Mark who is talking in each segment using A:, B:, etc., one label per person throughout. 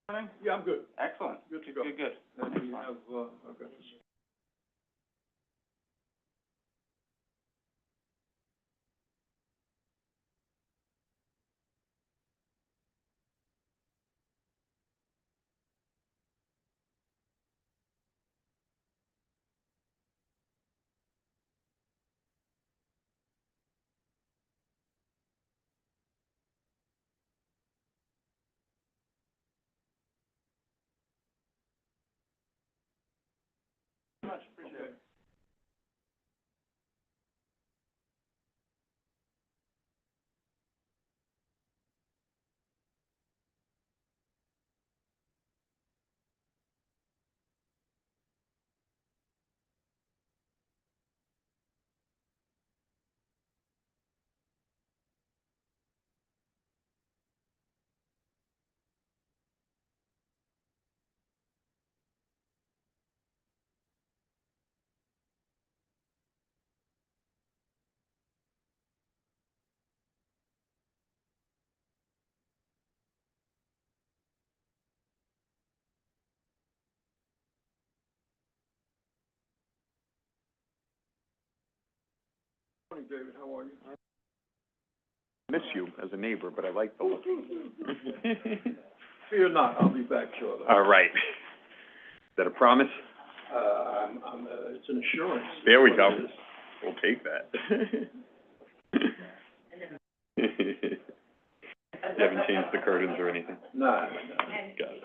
A: Yeah, I'm good.
B: Excellent.
A: Good to go.
B: Good.
A: And we have, I've got this.
B: Much appreciated.
A: Morning, David, how are you?
C: Miss you as a neighbor, but I like the look.
A: Fear not, I'll be back shortly.
C: All right. Is that a promise?
A: It's an assurance.
C: There we go. We'll take that. You haven't changed the curtains or anything?
A: Nah.
C: Got it.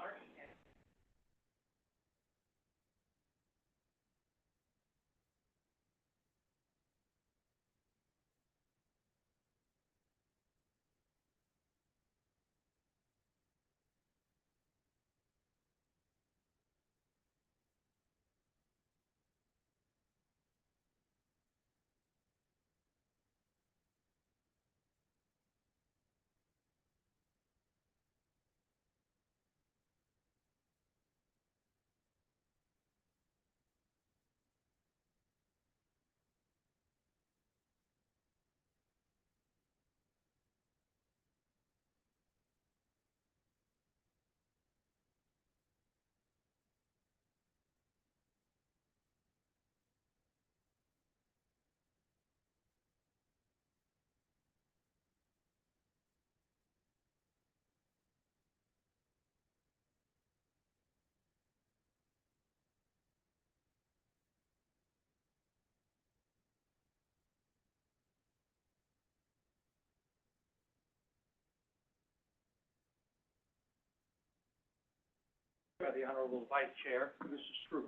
B: By the Honorable Vice Chair.
A: This is true.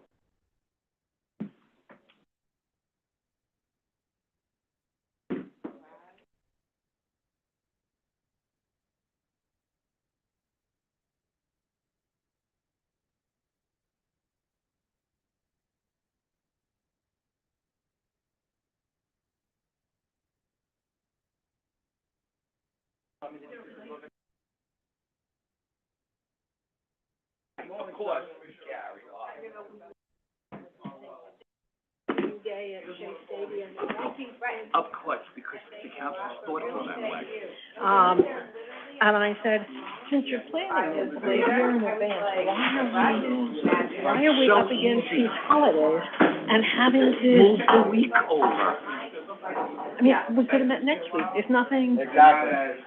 B: Of course. Of course, because the council's thoughtful that way.
D: And I said, since you're planning this way here in advance, why are we up against these holidays and having to?
B: Move the week over.
D: I mean, we could have met next week, there's nothing.
B: Exactly.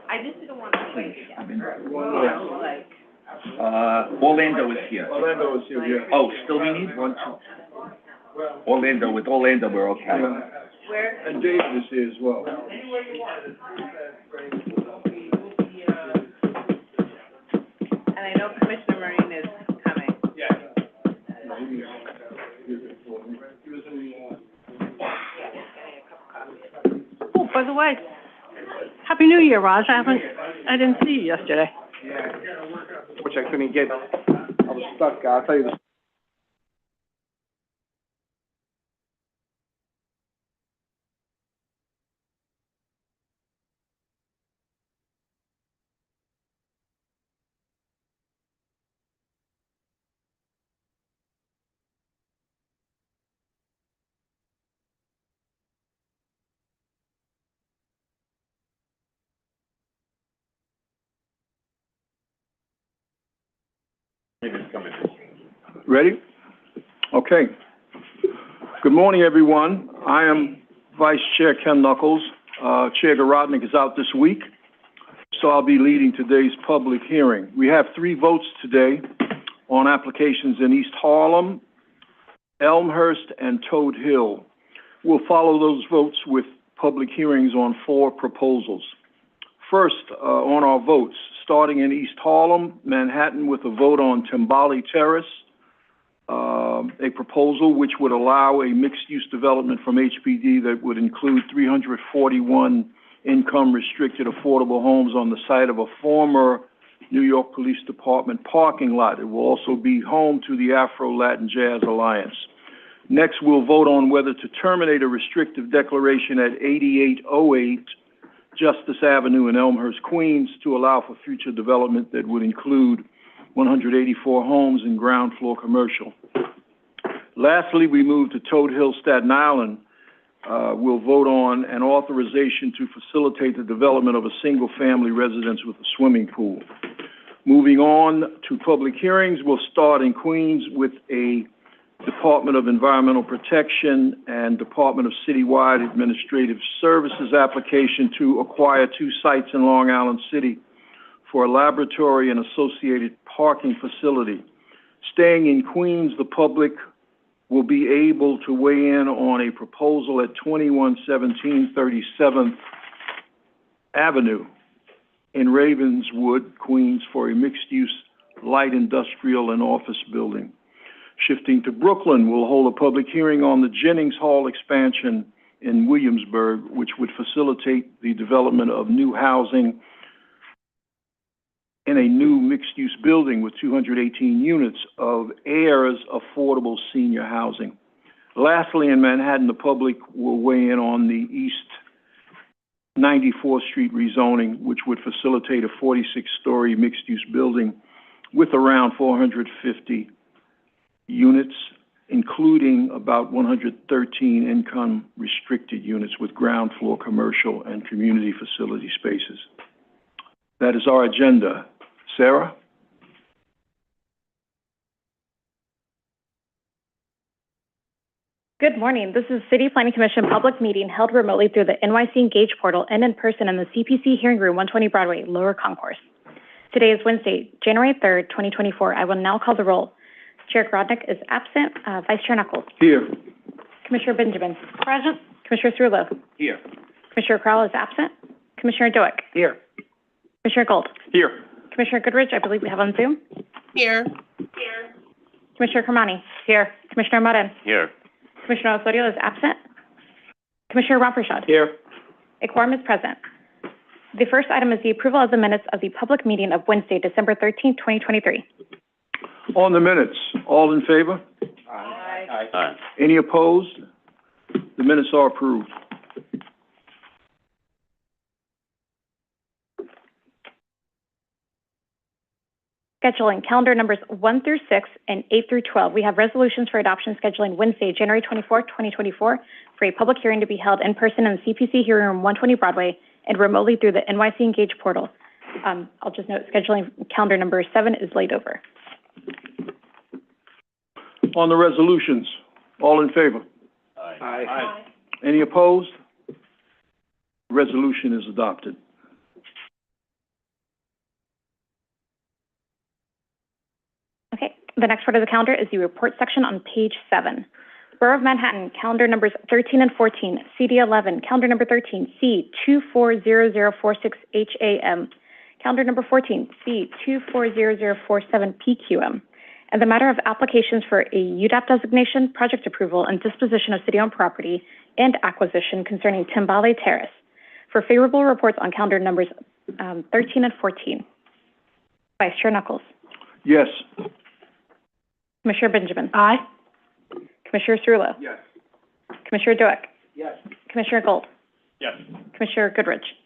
D: I just didn't want to wait.
B: Orlando is here.
A: Orlando is here, yeah.
B: Oh, still we need one, two. Orlando, with Orlando, we're okay.
A: And David is here as well.
D: And I know Commissioner Marine is coming. Oh, by the way, Happy New Year, Raj. I didn't see you yesterday.
A: Which I couldn't get. I was stuck, I'll tell you the
E: Ready? Okay. Good morning, everyone. I am Vice Chair Ken Knuckles. Chair Garodnick is out this week, so I'll be leading today's public hearing. We have 3 votes today on applications in East Harlem, Elmhurst, and Toad Hill. We'll follow those votes with public hearings on 4 proposals. First, on our votes, starting in East Harlem, Manhattan, with a vote on Timbali Terrace, a proposal which would allow a mixed-use development from HPD that would include 341 income-restricted affordable homes on the site of a former New York Police Department parking lot. It will also be home to the Afro-Latin Jazz Alliance. Next, we'll vote on whether to terminate a restrictive declaration at 8808 Justice Avenue in Elmhurst, Queens, to allow for future development that would include 184 homes and ground floor commercial. Lastly, we move to Toad Hill, Staten Island. We'll vote on an authorization to facilitate the development of a single-family residence with a swimming pool. Moving on to public hearings, we'll start in Queens with a Department of Environmental Protection and Department of Citywide Administrative Services application to acquire 2 sites in Long Island City for a laboratory and associated parking facility. Staying in Queens, the public will be able to weigh in on a proposal at 2117 37th Avenue in Ravenswood, Queens, for a mixed-use light industrial and office building. Shifting to Brooklyn, we'll hold a public hearing on the Jennings Hall expansion in Williamsburg, which would facilitate the development of new housing in a new mixed-use building with 218 units of heirs affordable senior housing. Lastly, in Manhattan, the public will weigh in on the East 94th Street rezoning, which would facilitate a 46-story mixed-use building with around 450 units, including about 113 income-restricted units with ground floor commercial and community facility spaces. That is our agenda. Sarah?
F: Good morning. This is City Planning Commission public meeting held remotely through the NYC Engage portal and in person in the CPC Hearing Room, 120 Broadway, Lower Concourse. Today is Wednesday, January 3rd, 2024. I will now call the roll. Chair Garodnick is absent. Vice Chair Knuckles.
E: Here.
F: Commissioner Benjamin. Present. Commissioner Cerullo.
B: Here.
F: Commissioner Crowell is absent. Commissioner Doak.
B: Here.
F: Commissioner Gold.
C: Here.
F: Commissioner Goodrich, I believe we have on Zoom.
G: Here.
F: Commissioner Kermani. Here. Commissioner Marin.
B: Here.
F: Commissioner Osorio is absent. Commissioner Ramprashad.
E: Here.
F: A quorum is present. The first item is the approval of the minutes of the public meeting of Wednesday, December 13th, 2023.
E: On the minutes, all in favor?
B: Aye. Aye.
E: Any opposed? The minutes are approved.
F: Scheduling calendar numbers 1 through 6 and 8 through 12. We have resolutions for adoption scheduling Wednesday, January 24th, 2024, for a public hearing to be held in person in the CPC Hearing Room, 120 Broadway, and remotely through the NYC Engage portal. I'll just note scheduling calendar number 7 is laid over.
E: On the resolutions, all in favor?
B: Aye.
A: Aye.
E: Any opposed? Resolution is adopted.
F: Okay, the next part of the calendar is the report section on page 7. Borough of Manhattan, calendar numbers 13 and 14, CD 11, calendar number 13, C240046HAM, calendar number 14, C240047PQM, and the matter of applications for a UDAP designation, project approval, and disposition of city-owned property and acquisition concerning Timbali Terrace. For favorable reports on calendar numbers 13 and 14. Vice Chair Knuckles.
E: Yes.
F: Commissioner Benjamin.
G: Aye.
F: Commissioner Cerullo.
B: Yes.
F: Commissioner Doak.
B: Yes.
F: Commissioner Gold.
B: Yes.
F: Commissioner Goodrich.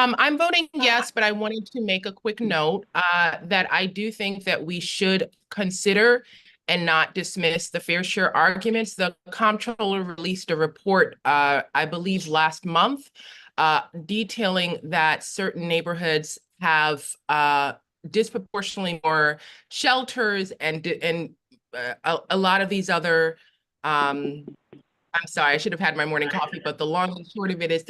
G: I'm voting yes, but I wanted to make a quick note that I do think that we should consider and not dismiss the fair share arguments. The comptroller released a report, I believe last month, detailing that certain neighborhoods have disproportionately more shelters and a lot of these other, I'm sorry, I should have had my morning coffee, but the long and short of it is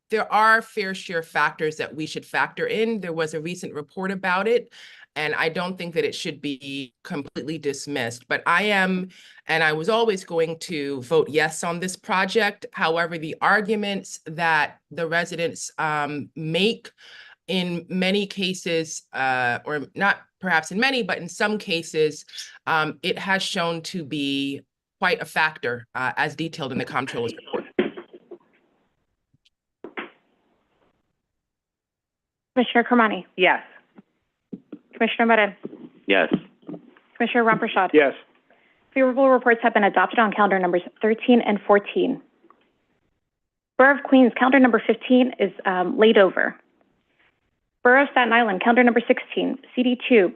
G: there are fair share factors that we should factor in. There was a recent report about it, and I don't think that it should be completely dismissed. But I am, and I was always going to vote yes on this project. However, the arguments that the residents make in many cases, or not perhaps in many, but in some cases, it has shown to be quite a factor, as detailed in the comptroller's report.
F: Commissioner Kermani?
H: Yes.
F: Commissioner Meren?
B: Yes.
F: Commissioner Ramprashad?
A: Yes.
F: Favorable reports have been adopted on calendar numbers 13 and 14. Borough of Queens, calendar number 15 is laid over. Borough of Staten Island, calendar number 16, CD2,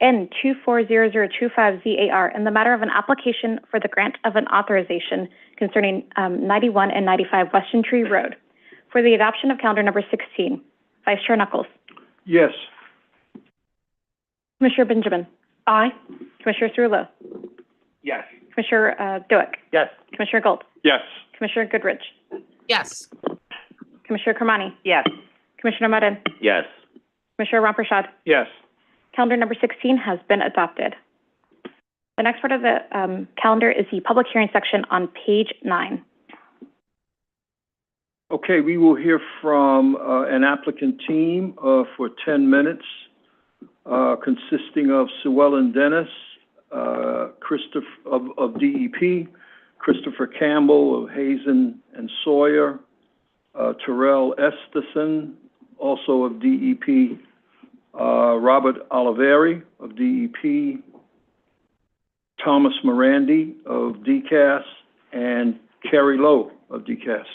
F: N240025ZAR, in the matter of an application for the grant of an authorization concerning 91 and 95 Weston Tree Road. For the adoption of calendar number 16, Vice Chair Knuckles.
E: Yes.
F: Commissioner Benjamin. Aye. Commissioner Cerullo.
B: Yes.
F: Commissioner Duick.
B: Yes.
F: Commissioner Galt.
C: Yes.
F: Commissioner Goodrich.
G: Yes.
F: Commissioner Kermani.
H: Yes.
F: Commissioner Meren.
B: Yes.
F: Commissioner Ramprashad.
A: Yes.
F: Calendar number 16 has been adopted. The next part of the calendar is the public hearing section on page 9.
E: Okay, we will hear from an applicant team for 10 minutes, consisting of Sue Ellen Dennis, Christopher of DEP, Christopher Campbell of Hazen and Sawyer, Terrell Esterson, also of DEP, Robert Oliveri of DEP, Thomas Morandi of DCAS, and Carrie Lowe of DCAS.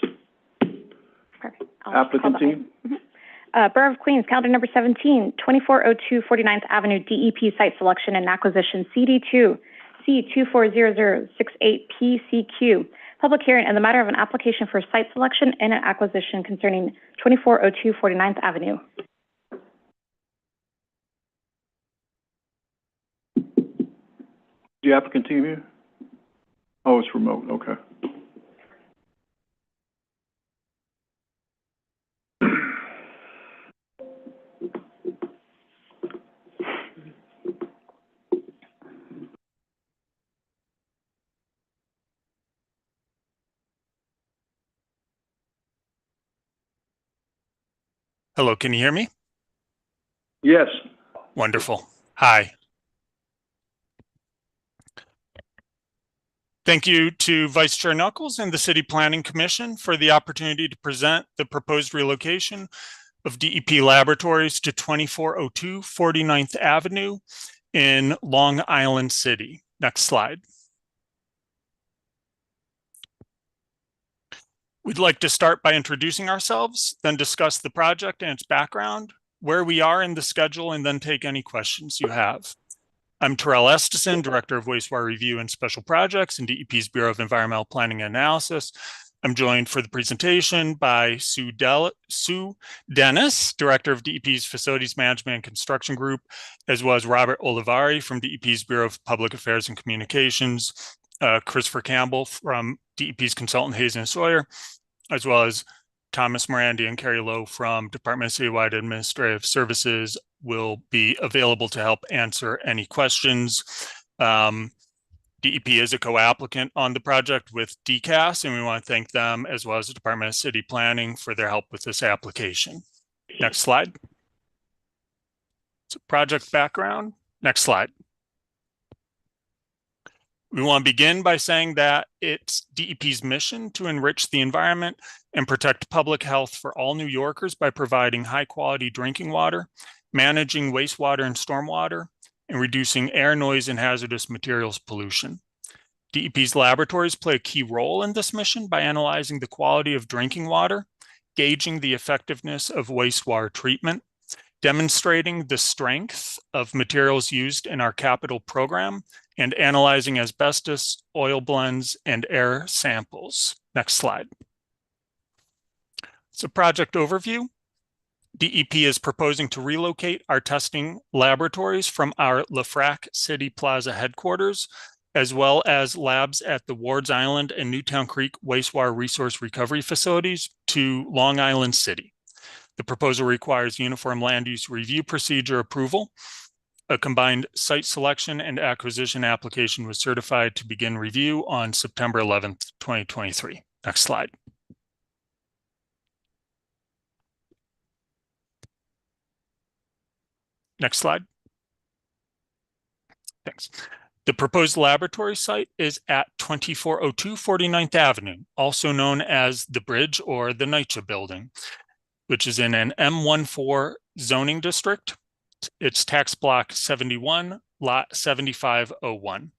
F: Perfect.
E: Applicant team?
F: Borough of Queens, calendar number 17, 2402 49th Avenue, DEP site selection and acquisition, CD2, C240068PCQ. Public hearing in the matter of an application for site selection and an acquisition concerning 2402 49th Avenue.
E: The applicant team here? Oh, it's remote, okay.
I: Hello, can you hear me?
E: Yes.
I: Wonderful. Hi. Thank you to Vice Chair Knuckles and the City Planning Commission for the opportunity to present the proposed relocation of DEP Laboratories to 2402 49th Avenue in Long Island City. Next slide. We'd like to start by introducing ourselves, then discuss the project and its background, where we are in the schedule, and then take any questions you have. I'm Terrell Esterson, Director of Wastewater Review and Special Projects in DEP's Bureau of Environmental Planning and Analysis. I'm joined for the presentation by Sue Dennis, Director of DEP's Facilities Management and Construction Group, as well as Robert Oliveri from DEP's Bureau of Public Affairs and Communications, Christopher Campbell from DEP's consultant Hazen and Sawyer, as well as Thomas Morandi and Carrie Lowe from Department of Citywide Administrative Services will be available to help answer any questions. DEP is a co-applicant on the project with DCAS, and we want to thank them as well as the Department of City Planning for their help with this application. Next slide. So project background. Next slide. We want to begin by saying that it's DEP's mission to enrich the environment and protect public health for all New Yorkers by providing high-quality drinking water, managing wastewater and stormwater, and reducing air, noise, and hazardous materials pollution. DEP's laboratories play a key role in this mission by analyzing the quality of drinking water, gauging the effectiveness of wastewater treatment, demonstrating the strength of materials used in our capital program, and analyzing asbestos, oil blends, and air samples. Next slide. So project overview. DEP is proposing to relocate our testing laboratories from our LaFrac City Plaza headquarters, as well as labs at the Wards Island and Newtown Creek wastewater resource recovery facilities to Long Island City. The proposal requires uniform land use review procedure approval. A combined site selection and acquisition application was certified to begin review on September 11th, 2023. Next slide. Next slide. Thanks. The proposed laboratory site is at 2402 49th Avenue, also known as the Bridge or the NYCHA building, which is in an M14 zoning district. It's tax block 71, lot 7501.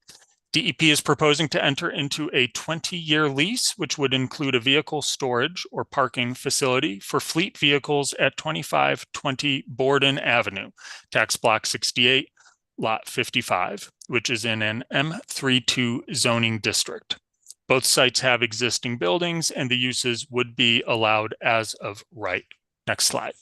I: DEP is proposing to enter into a 20-year lease, which would include a vehicle storage or parking facility for fleet vehicles at 2520 Borden Avenue, tax block 68, lot 55, which is in an M32 zoning district. Both sites have existing buildings and the uses would be allowed as of right. Next slide.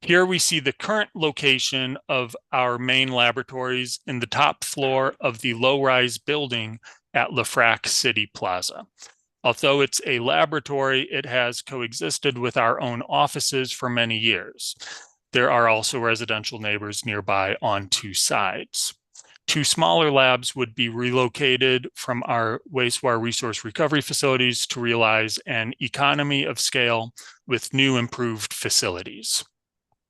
I: Here we see the current location of our main laboratories in the top floor of the low-rise building at LaFrac City Plaza. Although it's a laboratory, it has coexisted with our own offices for many years. There are also residential neighbors nearby on two sides. Two smaller labs would be relocated from our wastewater resource recovery facilities to realize an economy of scale with new improved facilities.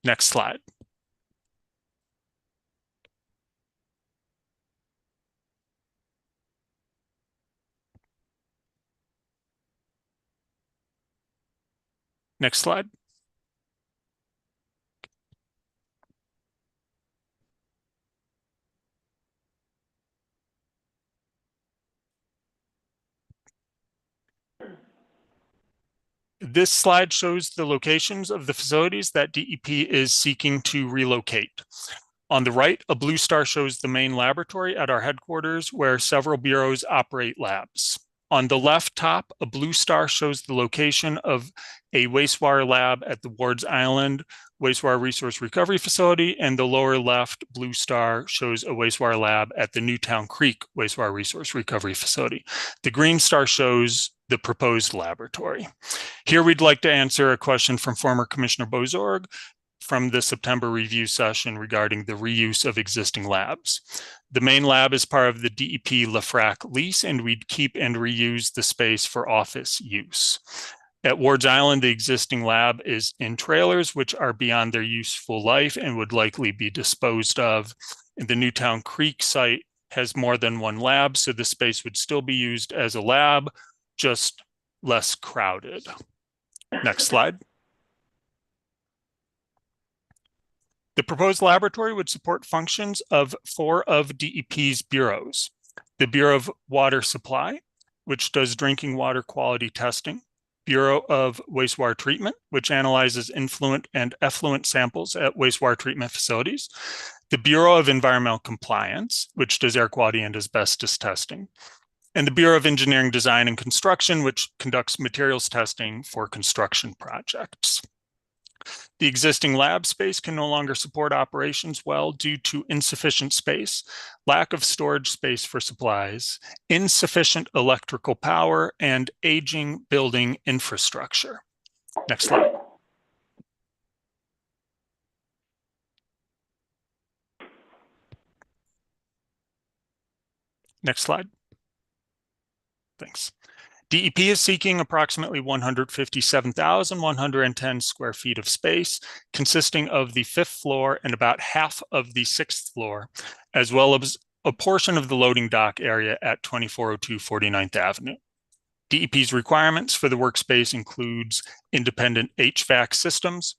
I: Next slide. Next slide. This slide shows the locations of the facilities that DEP is seeking to relocate. On the right, a blue star shows the main laboratory at our headquarters where several bureaus operate labs. On the left top, a blue star shows the location of a wastewater lab at the Wards Island Wastewater Resource Recovery Facility, and the lower left blue star shows a wastewater lab at the Newtown Creek Wastewater Resource Recovery Facility. The green star shows the proposed laboratory. Here we'd like to answer a question from former Commissioner Bozorg from the September review session regarding the reuse of existing labs. The main lab is part of the DEP LaFrac lease, and we'd keep and reuse the space for office use. At Wards Island, the existing lab is in trailers, which are beyond their useful life and would likely be disposed of. And the Newtown Creek site has more than one lab, so the space would still be used as a lab, just less crowded. Next slide. The proposed laboratory would support functions of 4 of DEP's bureaus. The Bureau of Water Supply, which does drinking water quality testing. Bureau of Wastewater Treatment, which analyzes influent and effluent samples at wastewater treatment facilities. The Bureau of Environmental Compliance, which does air quality and asbestos testing. And the Bureau of Engineering, Design, and Construction, which conducts materials testing for construction projects. The existing lab space can no longer support operations well due to insufficient space, lack of storage space for supplies, insufficient electrical power, and aging building infrastructure. Next slide. Next slide. Thanks. DEP is seeking approximately 157,110 square feet of space, consisting of the 5th floor and about half of the 6th floor, as well as a portion of the loading dock area at 2402 49th Avenue. DEP's requirements for the workspace includes independent HVAC systems,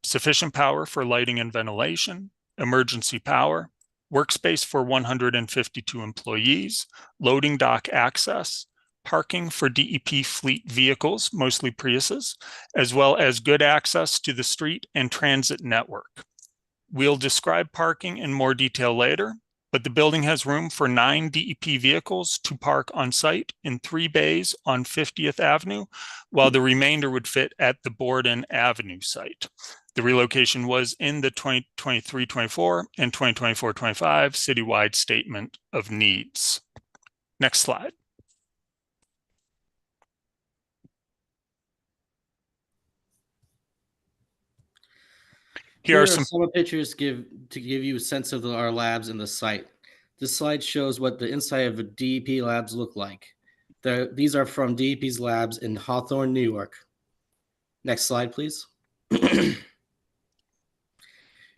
I: sufficient power for lighting and ventilation, emergency power, workspace for 152 employees, loading dock access, parking for DEP fleet vehicles, mostly Priuses, as well as good access to the street and transit network. We'll describe parking in more detail later, but the building has room for 9 DEP vehicles to park on site in 3 bays on 50th Avenue, while the remainder would fit at the Borden Avenue site. The relocation was in the 2023-24 and 2024-25 citywide statement of needs. Next slide.
H: Here are some pictures to give you a sense of our labs and the site. This slide shows what the inside of the DEP labs look like. These are from DEP's labs in Hawthorne, New York. Next slide, please.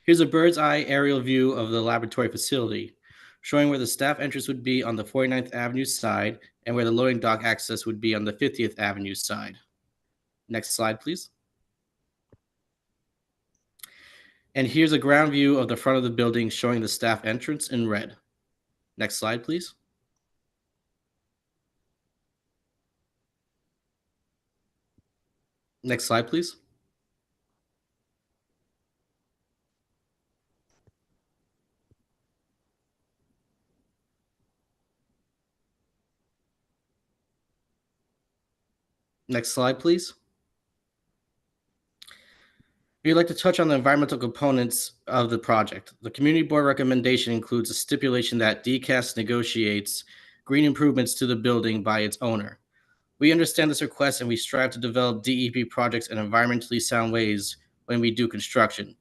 H: Here's a bird's eye aerial view of the laboratory facility, showing where the staff entrance would be on the 49th Avenue side and where the loading dock access would be on the 50th Avenue side. Next slide, please. And here's a ground view of the front of the building showing the staff entrance in red. Next slide, please. Next slide, please. Next slide, please. We'd like to touch on the environmental components of the project. The community board recommendation includes a stipulation that DCAS negotiates green improvements to the building by its owner. We understand this request and we strive to develop DEP projects in environmentally sound ways when we do construction.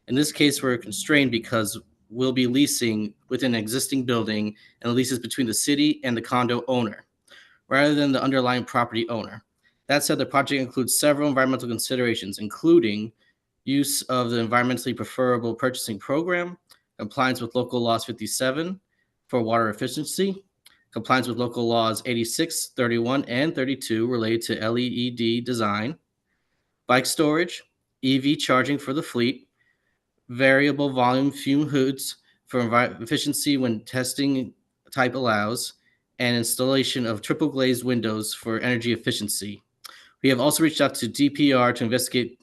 H: In this case, we're constrained because we'll be leasing within an existing building and the lease is between the city and the condo owner, rather than the underlying property owner. That said, the project includes several environmental considerations, including use of the environmentally preferable purchasing program, compliance with local laws 57 for water efficiency, compliance with local laws 86, 31, and 32 related to LED design, bike storage, EV charging for the fleet, variable volume fume hoods for efficiency when testing type allows, and installation of triple glazed windows for energy efficiency. We have also reached out to DPR to investigate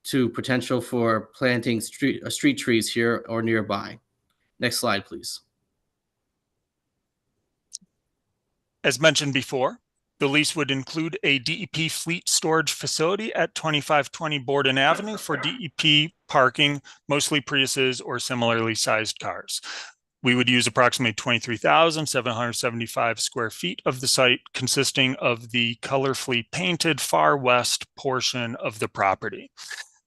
H: to potential for planting street trees here or nearby. Next slide, please.
I: As mentioned before, the lease would include a DEP fleet storage facility at 2520 Borden Avenue for DEP parking, mostly Priuses or similarly sized cars. We would use approximately 23,775 square feet of the site, consisting of the colorfully painted far west portion of the property.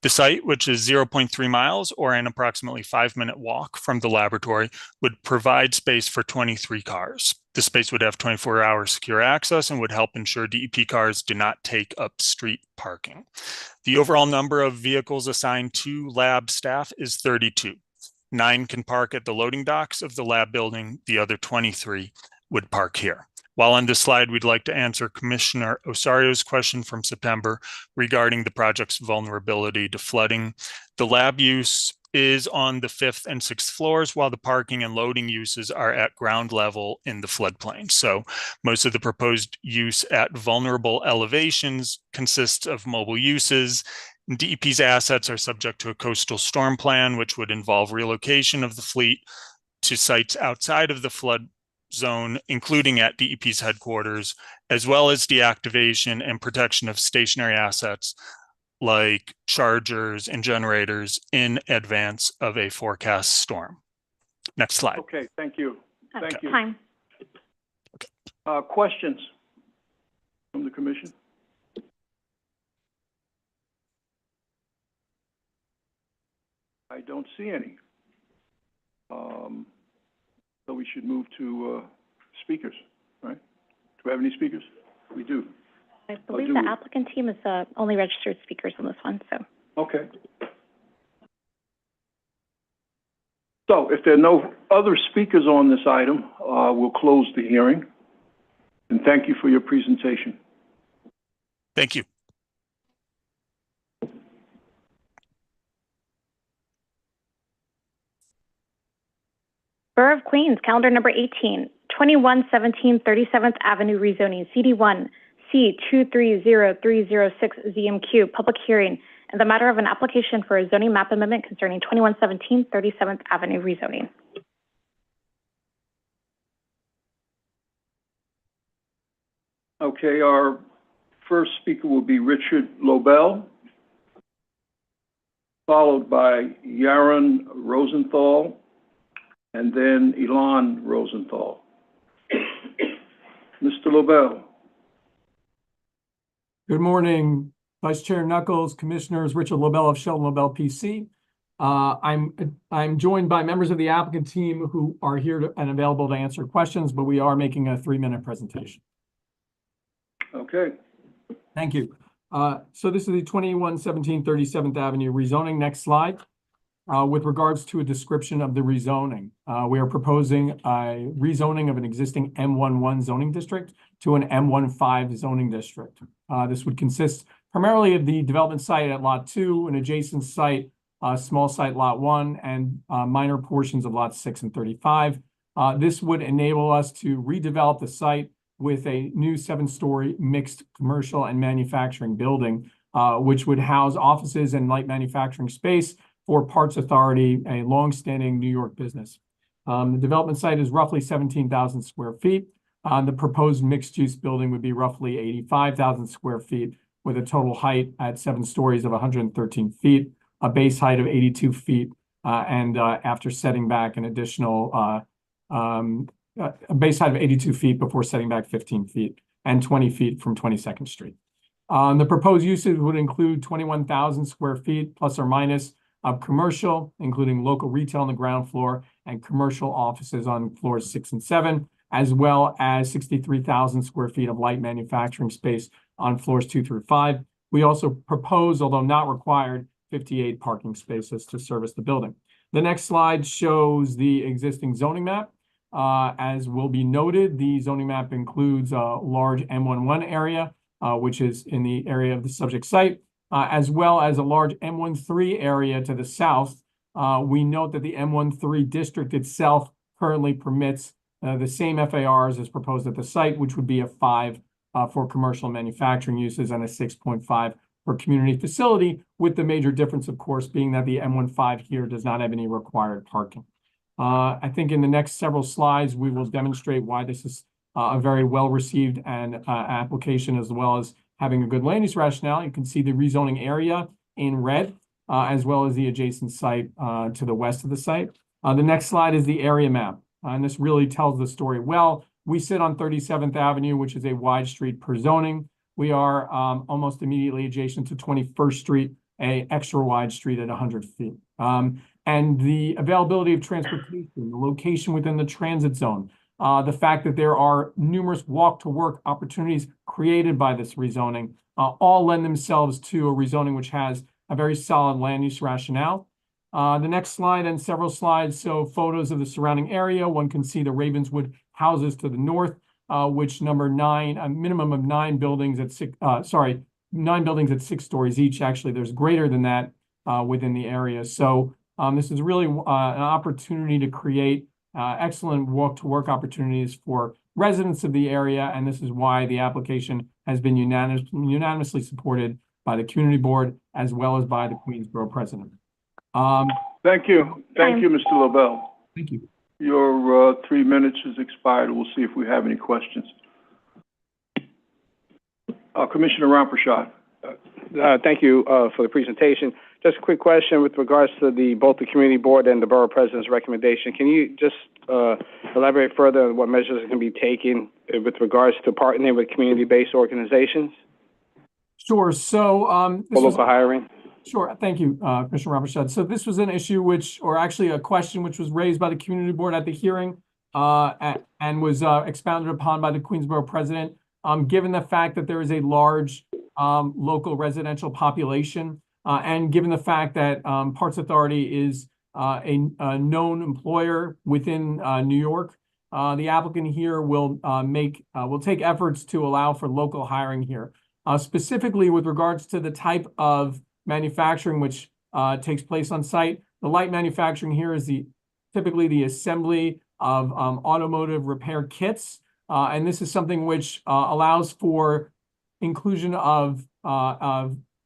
I: The site, which is 0.3 miles or an approximately 5-minute walk from the laboratory, would provide space for 23 cars. The space would have 24-hour secure access and would help ensure DEP cars do not take up street parking. The overall number of vehicles assigned to lab staff is 32. 9 can park at the loading docks of the lab building. The other 23 would park here. While on this slide, we'd like to answer Commissioner Osario's question from September regarding the project's vulnerability to flooding. The lab use is on the 5th and 6th floors, while the parking and loading uses are at ground level in the floodplain. So most of the proposed use at vulnerable elevations consists of mobile uses. DEP's assets are subject to a coastal storm plan, which would involve relocation of the fleet to sites outside of the flood zone, including at DEP's headquarters, as well as deactivation and protection of stationary assets like chargers and generators in advance of a forecast storm. Next slide.
E: Okay, thank you. Thank you.
F: Time.
E: Questions from the commission? I don't see any. So we should move to speakers, right? Do we have any speakers? We do.
F: I believe the applicant team is the only registered speakers on this one, so.
E: Okay. So if there are no other speakers on this item, we'll close the hearing. And thank you for your presentation.
I: Thank you.
F: Borough of Queens, calendar number 18, 2117 37th Avenue rezoning, CD1, C230306 ZMQ, public hearing, and the matter of an application for a zoning map amendment concerning 2117 37th Avenue rezoning.
E: Okay, our first speaker will be Richard Lobel, followed by Yaron Rosenthal, and then Elon Rosenthal. Mr. Lobel.
J: Good morning, Vice Chair Knuckles, Commissioners, Richard Lobel of Sheldon Lobel PC. I'm joined by members of the applicant team who are here and available to answer questions, but we are making a 3-minute presentation.
E: Okay.
J: Thank you. So this is the 2117 37th Avenue rezoning. Next slide. With regards to a description of the rezoning, we are proposing a rezoning of an existing M11 zoning district to an M15 zoning district. This would consist primarily of the development site at Lot 2, an adjacent site, small site Lot 1, and minor portions of Lots 6 and 35. This would enable us to redevelop the site with a new 7-story mixed commercial and manufacturing building, which would house offices and light manufacturing space for Parts Authority, a long-standing New York business. The development site is roughly 17,000 square feet. The proposed mixed-use building would be roughly 85,000 square feet with a total height at 7 stories of 113 feet, a base height of 82 feet, and after setting back an additional a base height of 82 feet before setting back 15 feet and 20 feet from 22nd Street. The proposed uses would include 21,000 square feet plus or minus of commercial, including local retail on the ground floor and commercial offices on floors 6 and 7, as well as 63,000 square feet of light manufacturing space on floors 2 through 5. We also propose, although not required, 58 parking spaces to service the building. The next slide shows the existing zoning map. As will be noted, the zoning map includes a large M11 area, which is in the area of the subject site, as well as a large M13 area to the south. We note that the M13 district itself currently permits the same FARs as proposed at the site, which would be a 5 for commercial manufacturing uses and a 6.5 for community facility, with the major difference, of course, being that the M15 here does not have any required parking. I think in the next several slides, we will demonstrate why this is a very well-received and application, as well as having a good land use rationale. You can see the rezoning area in red, as well as the adjacent site to the west of the site. The next slide is the area map, and this really tells the story well. We sit on 37th Avenue, which is a wide street per zoning. We are almost immediately adjacent to 21st Street, a extra wide street at 100 feet. And the availability of transportation, the location within the transit zone, the fact that there are numerous walk-to-work opportunities created by this rezoning, all lend themselves to a rezoning which has a very solid land use rationale. The next slide and several slides show photos of the surrounding area. One can see the Ravenswood houses to the north, which number 9, a minimum of 9 buildings at 9 buildings at 6 stories each. Actually, there's greater than that within the area. So this is really an opportunity to create excellent walk-to-work opportunities for residents of the area, and this is why the application has been unanimously supported by the community board as well as by the Queensborough president.
E: Thank you. Thank you, Mr. Lobel.
J: Thank you.
E: Your 3 minutes has expired. We'll see if we have any questions. Commissioner Ramprashad.
A: Thank you for the presentation. Just a quick question with regards to both the community board and the borough president's recommendation. Can you just elaborate further on what measures can be taken with regards to partnering with community-based organizations?
J: Sure. So
A: for local hiring.
J: Sure. Thank you, Commissioner Ramprashad. So this was an issue or actually a question which was raised by the community board at the hearing and was expounded upon by the Queensborough president. Given the fact that there is a large local residential population, and given the fact that Parts Authority is a known employer within New York, the applicant here will take efforts to allow for local hiring here. Specifically with regards to the type of manufacturing which takes place on site, the light manufacturing here is typically the assembly of automotive repair kits, and this is something which allows for inclusion of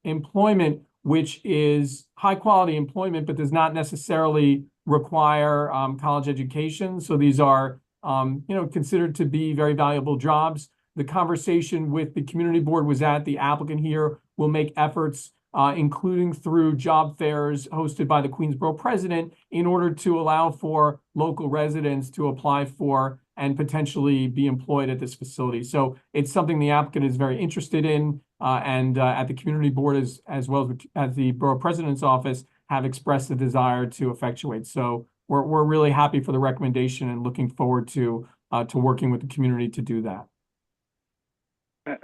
J: employment, which is high quality employment, but does not necessarily require college education. So these are, considered to be very valuable jobs. the conversation with the community board was that the applicant here will make efforts, including through job fairs hosted by the Queensborough president, in order to allow for local residents to apply for and potentially be employed at this facility. So it's something the applicant is very interested in, and at the community board as well as the borough president's office have expressed a desire to effectuate. So we're really happy for the recommendation and looking forward to working with the community to do that.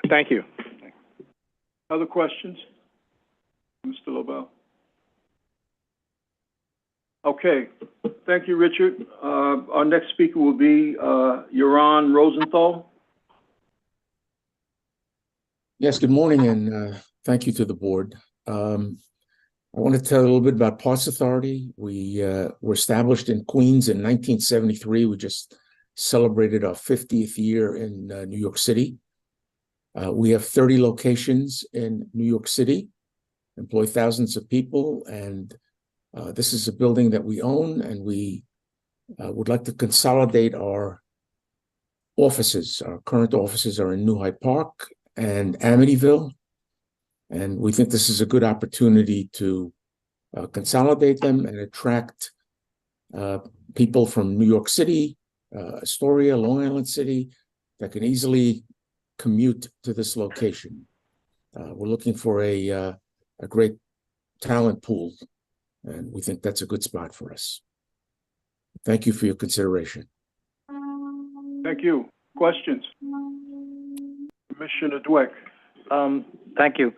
A: Thank you.
E: Other questions? Mr. Lobel? Okay, thank you, Richard. Our next speaker will be Joran Rosenthal.
K: Yes, good morning, and thank you to the board. I want to tell you a little bit about Parts Authority. We were established in Queens in 1973. We just celebrated our 50th year in New York City. We have 30 locations in New York City, employ thousands of people, and this is a building that we own, and we would like to consolidate our offices. Our current offices are in New Hyde Park and Amityville, and we think this is a good opportunity to consolidate them and attract people from New York City, Astoria, Long Island City, that can easily commute to this location. We're looking for a great talent pool, and we think that's a good spot for us. Thank you for your consideration.
E: Thank you. Questions? Commissioner Dweck.
L: Thank you.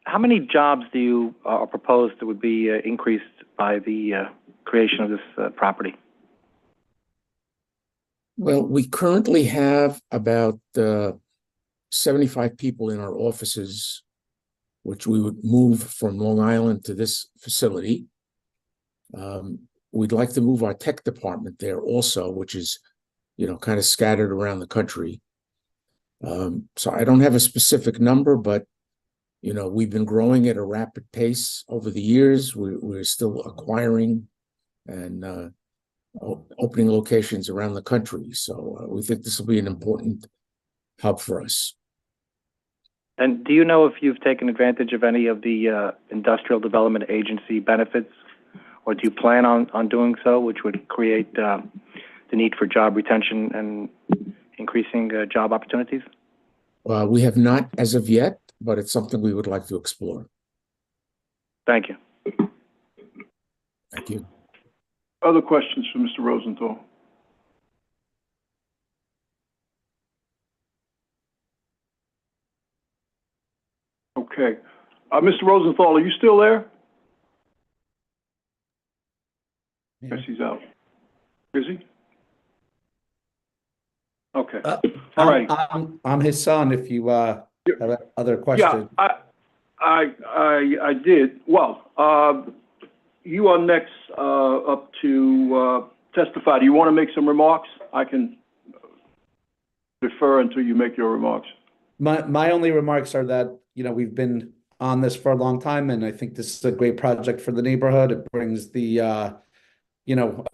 L: How many jobs do you propose that would be increased by the creation of this property?
K: Well, we currently have about 75 people in our offices, which we would move from Long Island to this facility. We'd like to move our tech department there also, which is, kind of scattered around the country. So I don't have a specific number, but, we've been growing at a rapid pace over the years. We're still acquiring and opening locations around the country. So we think this will be an important hub for us.
L: And do you know if you've taken advantage of any of the Industrial Development Agency benefits, or do you plan on doing so, which would create the need for job retention and increasing job opportunities?
K: We have not as of yet, but it's something we would like to explore.
L: Thank you.
K: Thank you.
E: Other questions for Mr. Rosenthal? Okay. Mr. Rosenthal, are you still there? Yes, he's out. Is he? Okay. All right.
M: I'm his son. If you have other questions.
E: Yeah, I did. Well, you are next up to testify. Do you want to make some remarks? I can defer until you make your remarks.
M: My only remarks are that, we've been on this for a long time, and I think this is a great project for the neighborhood. It brings the, a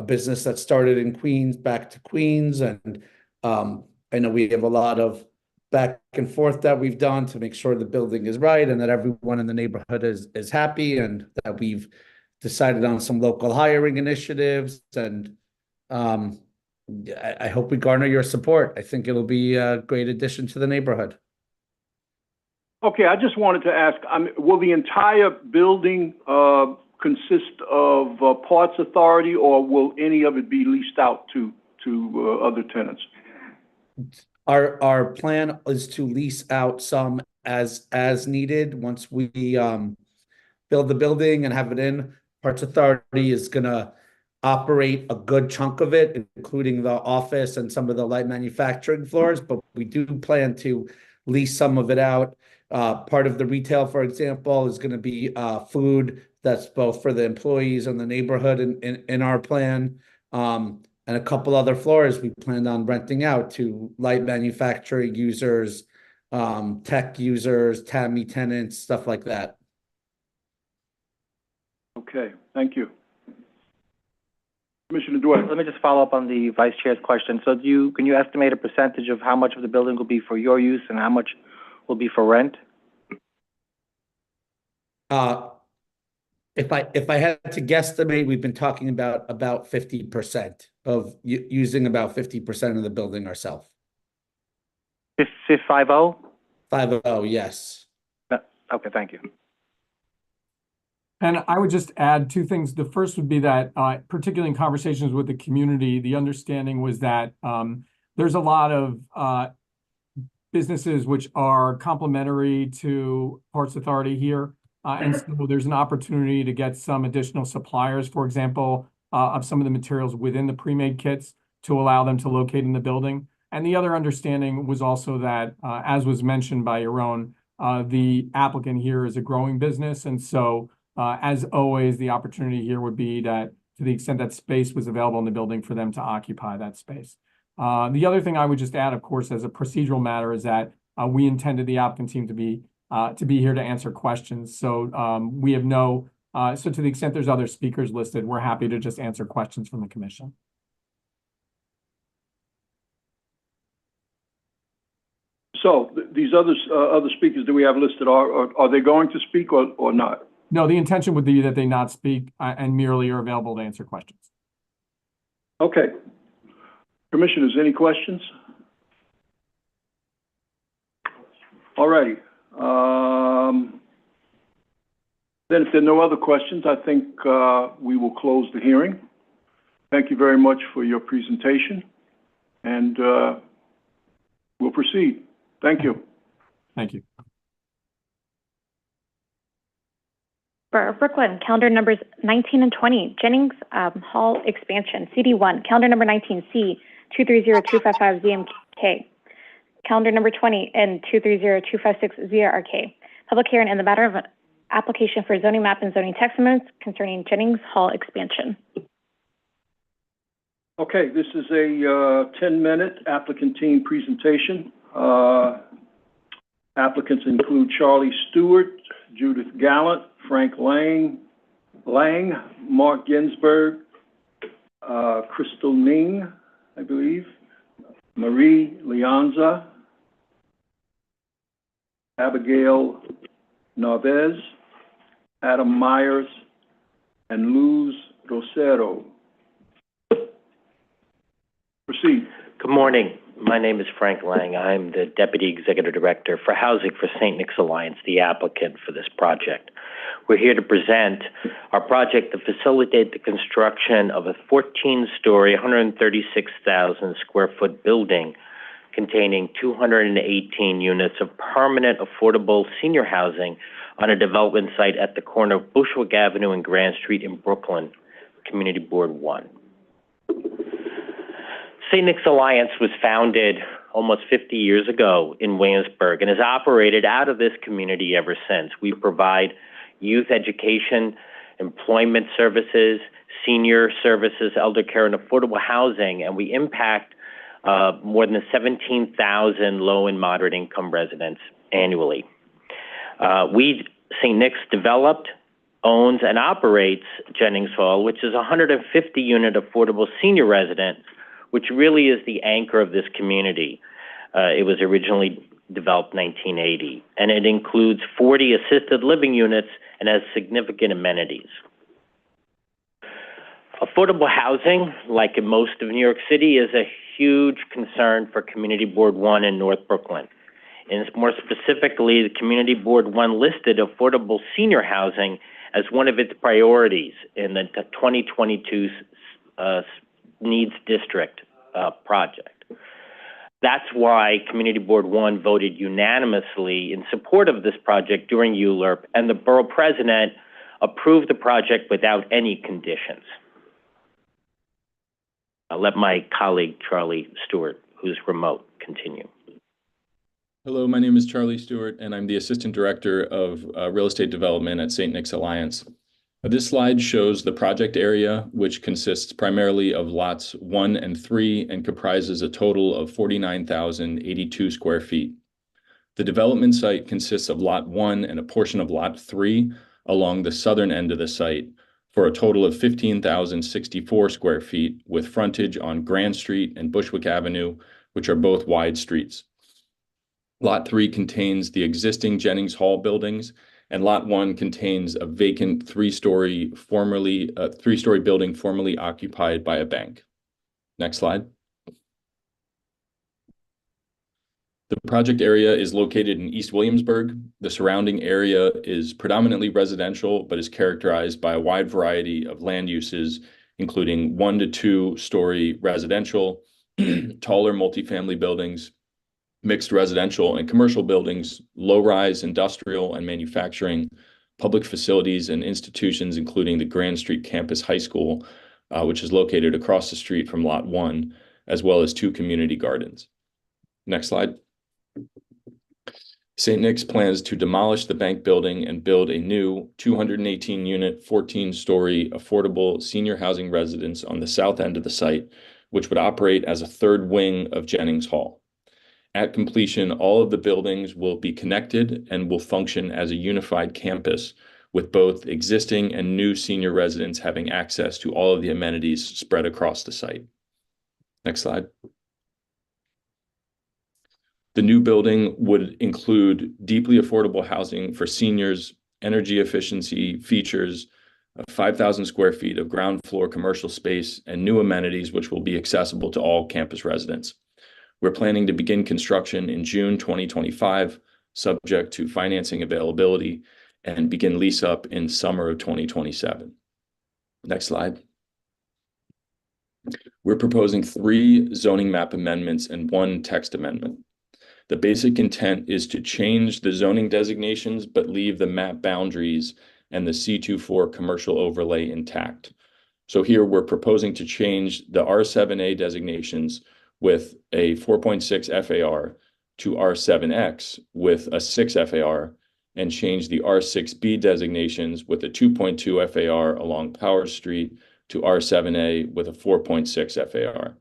M: business that started in Queens back to Queens. And I know we have a lot of back and forth that we've done to make sure the building is right and that everyone in the neighborhood is happy, and that we've decided on some local hiring initiatives. And I hope we garner your support. I think it'll be a great addition to the neighborhood.
E: Okay, I just wanted to ask, will the entire building consist of Parts Authority, or will any of it be leased out to other tenants?
M: Our plan is to lease out some as needed. Once we build the building and have it in, Parts Authority is going to operate a good chunk of it, including the office and some of the light manufacturing floors, but we do plan to lease some of it out. Part of the retail, for example, is going to be food that's both for the employees and the neighborhood in our plan. And a couple other floors we planned on renting out to light manufacturing users, tech users, TAMI tenants, stuff like that.
E: Okay, thank you. Commissioner Dwight.
L: Let me just follow up on the Vice Chair's question. So can you estimate a percentage of how much of the building will be for your use and how much will be for rent?
M: If I had to guesstimate, we've been talking about 50% of using about 50% of the building ourselves.
L: 50?
M: 50, yes.
L: Okay, thank you.
J: And I would just add two things. The first would be that, particularly in conversations with the community, the understanding was that there's a lot of businesses which are complementary to Ports Authority here. And so there's an opportunity to get some additional suppliers, for example, of some of the materials within the pre-made kits to allow them to locate in the building. And the other understanding was also that, as was mentioned by Yaron, the applicant here is a growing business. And so, as always, the opportunity here would be that to the extent that space was available in the building for them to occupy that space. The other thing I would just add, of course, as a procedural matter is that we intended the applicant team to be here to answer questions. So we have so to the extent there's other speakers listed, we're happy to just answer questions from the commission.
E: So these other speakers that we have listed, are they going to speak or not?
J: No, the intention would be that they not speak and merely are available to answer questions.
E: Okay. Commissioners, any questions? All righty. Then if there are no other questions, I think we will close the hearing. Thank you very much for your presentation, and we'll proceed. Thank you.
J: Thank you.
F: For Brooklyn, calendar numbers 19 and 20, Jennings Hall expansion, CD1, calendar number 19, C230255ZMK, calendar number 20 and 230256ZRK. Public hearing in the matter of an application for zoning map and zoning text amendments concerning Jennings Hall expansion.
E: Okay, this is a 10-minute applicant team presentation. Applicants include Charlie Stewart, Judith Gallant, Frank Lang, Mark Ginsberg, Crystal Ning, I believe, Marie Leonza, Abigail Narvez, Adam Myers, and Luz Rosero. Proceed.
N: Good morning. My name is Frank Lang. I'm the Deputy Executive Director for Housing for St. Nick's Alliance, the applicant for this project. We're here to present our project to facilitate the construction of a 14-story, 136,000 square foot building containing 218 units of permanent affordable senior housing on a development site at the corner of Bushwick Avenue and Grand Street in Brooklyn, Community Board 1. St. Nick's Alliance was founded almost 50 years ago in Williamsburg and has operated out of this community ever since. We provide youth education, employment services, senior services, elder care, and affordable housing, and we impact more than 17,000 low and moderate income residents annually. St. Nick's developed, owns, and operates Jennings Hall, which is a 150-unit affordable senior residence, which really is the anchor of this community. It was originally developed in 1980, and it includes 40 assisted living units and has significant amenities. Affordable housing, like in most of New York City, is a huge concern for Community Board 1 in North Brooklyn. And more specifically, the Community Board 1 listed affordable senior housing as one of its priorities in the 2022 Needs District project. That's why Community Board 1 voted unanimously in support of this project during ULURP, and the borough president approved the project without any conditions. I'll let my colleague, Charlie Stewart, who's remote, continue.
O: Hello, my name is Charlie Stewart, and I'm the Assistant Director of Real Estate Development at St. Nick's Alliance. This slide shows the project area, which consists primarily of lots 1 and 3 and comprises a total of 49,082 square feet. The development site consists of lot 1 and a portion of lot 3 along the southern end of the site, for a total of 15,064 square feet with frontage on Grand Street and Bushwick Avenue, which are both wide streets. Lot 3 contains the existing Jennings Hall buildings, and Lot 1 contains a vacant three-story building formerly occupied by a bank. Next slide. The project area is located in East Williamsburg. The surrounding area is predominantly residential, but is characterized by a wide variety of land uses, including 1 to 2 story residential, taller multifamily buildings, mixed residential and commercial buildings, low-rise industrial and manufacturing, public facilities and institutions, including the Grand Street Campus High School, which is located across the street from Lot 1, as well as 2 community gardens. Next slide. St. Nick's plans to demolish the bank building and build a new 218-unit, 14-story affordable senior housing residence on the south end of the site, which would operate as a third wing of Jennings Hall. At completion, all of the buildings will be connected and will function as a unified campus, with both existing and new senior residents having access to all of the amenities spread across the site. Next slide. The new building would include deeply affordable housing for seniors, energy efficiency features, 5,000 square feet of ground floor commercial space, and new amenities which will be accessible to all campus residents. We're planning to begin construction in June 2025, subject to financing availability, and begin lease up in summer of 2027. Next slide. We're proposing 3 zoning map amendments and 1 text amendment. The basic intent is to change the zoning designations, but leave the map boundaries and the C24 commercial overlay intact. So here we're proposing to change the R7A designations with a 4.6 FAR to R7X with a 6 FAR, and change the R6B designations with a 2.2 FAR along Powers Street to R7A with a 4.6 FAR.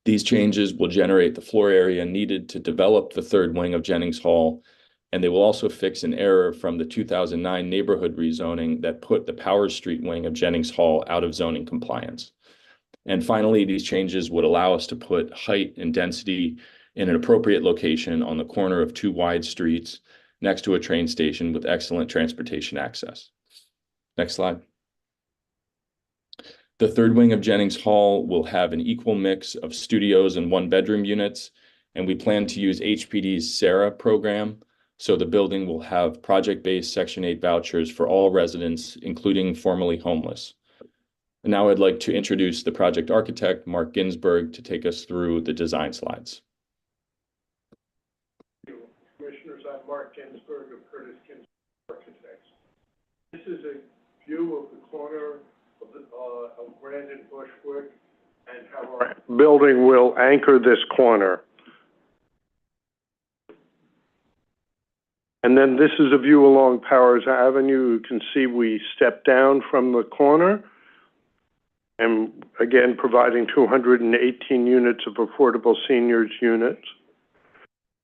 O: These changes will generate the floor area needed to develop the third wing of Jennings Hall, and they will also fix an error from the 2009 neighborhood rezoning that put the Powers Street wing of Jennings Hall out of zoning compliance. And finally, these changes would allow us to put height and density in an appropriate location on the corner of 2 wide streets next to a train station with excellent transportation access. Next slide. The third wing of Jennings Hall will have an equal mix of studios and 1-bedroom units, and we plan to use HPD's SARA program, so the building will have project-based Section 8 vouchers for all residents, including formerly homeless. And now I'd like to introduce the project architect, Mark Ginsberg, to take us through the design slides.
P: Commissioners, I'm Mark Ginsberg of Curtis Ginsberg Architects. This is a view of the corner of Grand and Bushwick and how our building will anchor this corner. And then this is a view along Powers Avenue. You can see we step down from the corner and again providing 218 units of affordable seniors units.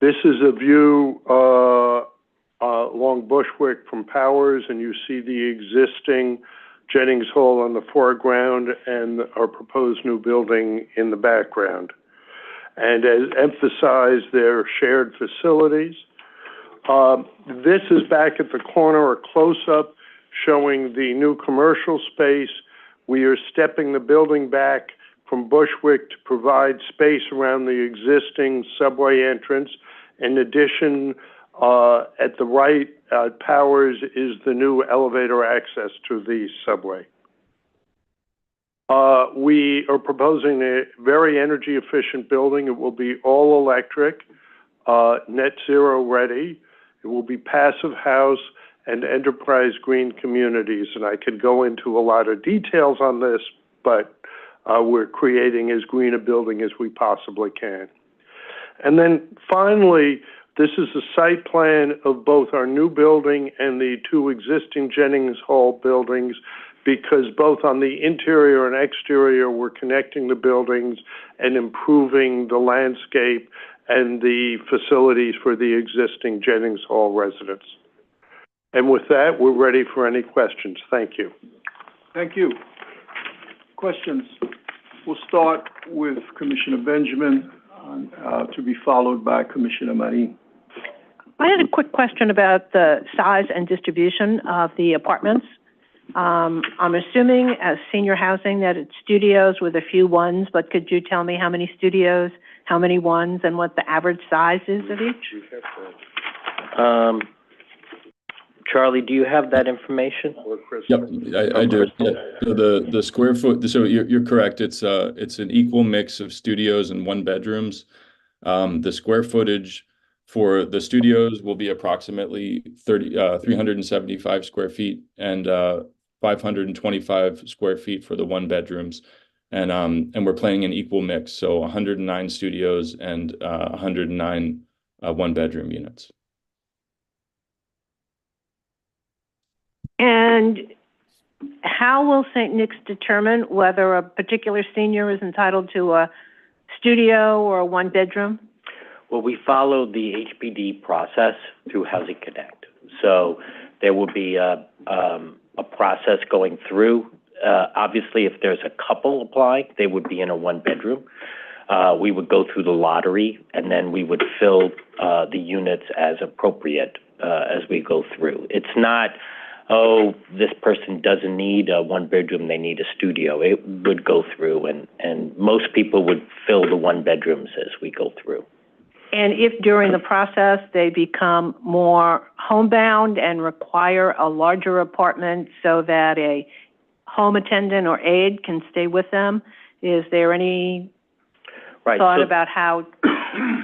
P: This is a view along Bushwick from Powers, and you see the existing Jennings Hall on the foreground and our proposed new building in the background. And as emphasized, they're shared facilities. This is back at the corner, a close-up showing the new commercial space. We are stepping the building back from Bushwick to provide space around the existing subway entrance. In addition, at the right, Powers is the new elevator access to the subway. We are proposing a very energy efficient building. It will be all electric, net zero ready. It will be passive house and enterprise green communities. And I could go into a lot of details on this, but we're creating as green a building as we possibly can. And then finally, this is a site plan of both our new building and the 2 existing Jennings Hall buildings, because both on the interior and exterior, we're connecting the buildings and improving the landscape and the facilities for the existing Jennings Hall residents. And with that, we're ready for any questions. Thank you.
E: Thank you. Questions? We'll start with Commissioner Benjamin, to be followed by Commissioner Marin.
D: I had a quick question about the size and distribution of the apartments. I'm assuming as senior housing that it's studios with a few ones, but could you tell me how many studios, how many ones, and what the average size is of each?
N: Charlie, do you have that information?
O: Yep, I do. Yeah. So the square foot, so you're correct. It's an equal mix of studios and one bedrooms. The square footage for the studios will be approximately 375 square feet and 525 square feet for the one bedrooms. And we're planning an equal mix, so 109 studios and 109 one bedroom units.
D: And how will St. Nick's determine whether a particular senior is entitled to a studio or a one bedroom?
N: Well, we follow the HPD process through Housing Connect. So there will be a process going through. Obviously, if there's a couple applying, they would be in a one bedroom. We would go through the lottery, and then we would fill the units as appropriate as we go through. It's not, oh, this person doesn't need a one bedroom, they need a studio. It would go through, and most people would fill the one bedrooms as we go through.
D: And if during the process they become more homebound and require a larger apartment so that a home attendant or aide can stay with them, is there any thought about how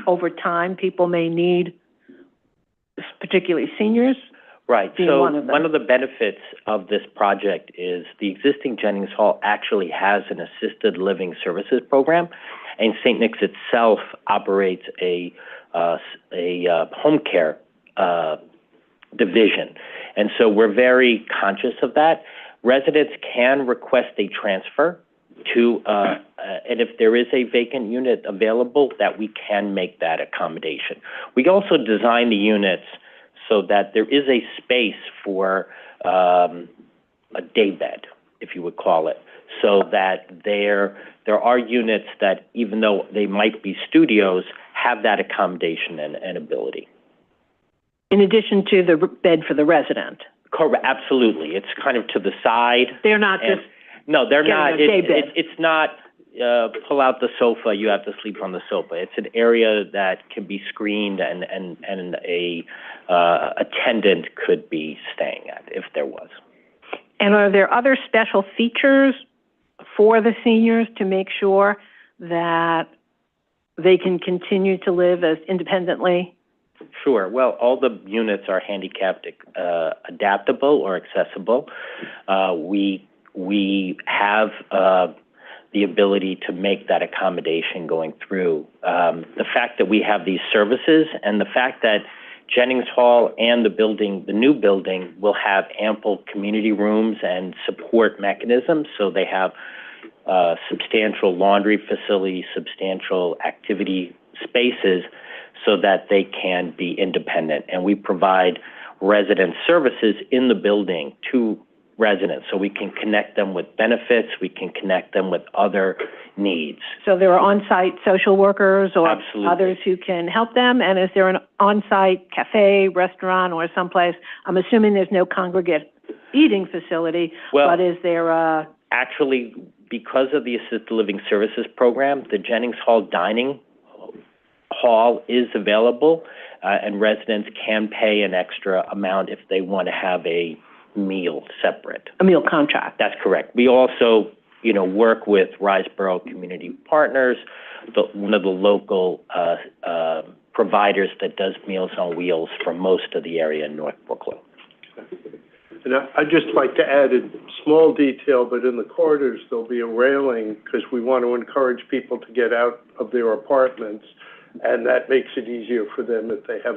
D: over time people may need, particularly seniors?
N: Right. So
D: one
N: of the benefits of this project is the existing Jennings Hall actually has an assisted living services program, and St. Nick's itself operates a home care division. And so we're very conscious of that. Residents can request a transfer to, and if there is a vacant unit available, that we can make that accommodation. We also design the units so that there is a space for a day bed, if you would call it, so that there are units that, even though they might be studios, have that accommodation and ability.
D: In addition to the bed for the resident?
N: Correct, absolutely. It's kind of to the side.
D: They're not just
N: no, they're not.
D: a day bed.
N: It's not pull out the sofa, you have to sleep on the sofa. It's an area that can be screened and a attendant could be staying at if there was.
D: And are there other special features for the seniors to make sure that they can continue to live as independently?
N: Sure. Well, all the units are handicapped adaptable or accessible. We have the ability to make that accommodation going through. The fact that we have these services and the fact that Jennings Hall and the new building will have ample community rooms and support mechanisms, so they have substantial laundry facilities, substantial activity spaces, so that they can be independent. And we provide resident services in the building to residents, so we can connect them with benefits, we can connect them with other needs.
D: So there are on-site social workers or
N: Absolutely.
D: others who can help them, and is there an on-site cafe, restaurant, or someplace? I'm assuming there's no congregate eating facility, but is there a...
N: Actually, because of the assisted living services program, the Jennings Hall dining hall is available, and residents can pay an extra amount if they want to have a meal separate.
D: A meal contract.
N: That's correct. We also, work with Riseboro Community Partners, one of the local providers that does Meals on Wheels for most of the area in North Brooklyn.
P: And I'd just like to add a small detail, but in the corridors, there'll be a railing because we want to encourage people to get out of their apartments, and that makes it easier for them if they have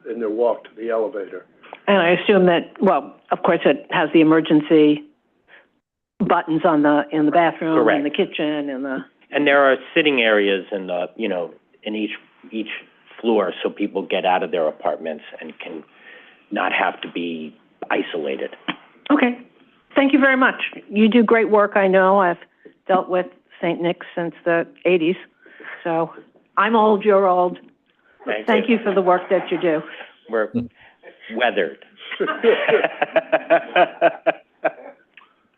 P: in their walk to the elevator.
D: And I assume that, well, of course, it has the emergency buttons in the bathroom,
N: Correct.
D: in the kitchen,
N: And there are sitting areas in in each floor, so people get out of their apartments and can not have to be isolated.
D: Okay. Thank you very much. You do great work, I know. I've dealt with St. Nick's since the 80s. So I'm old, you're old. Thank you for the work that you do.
N: We're weathered.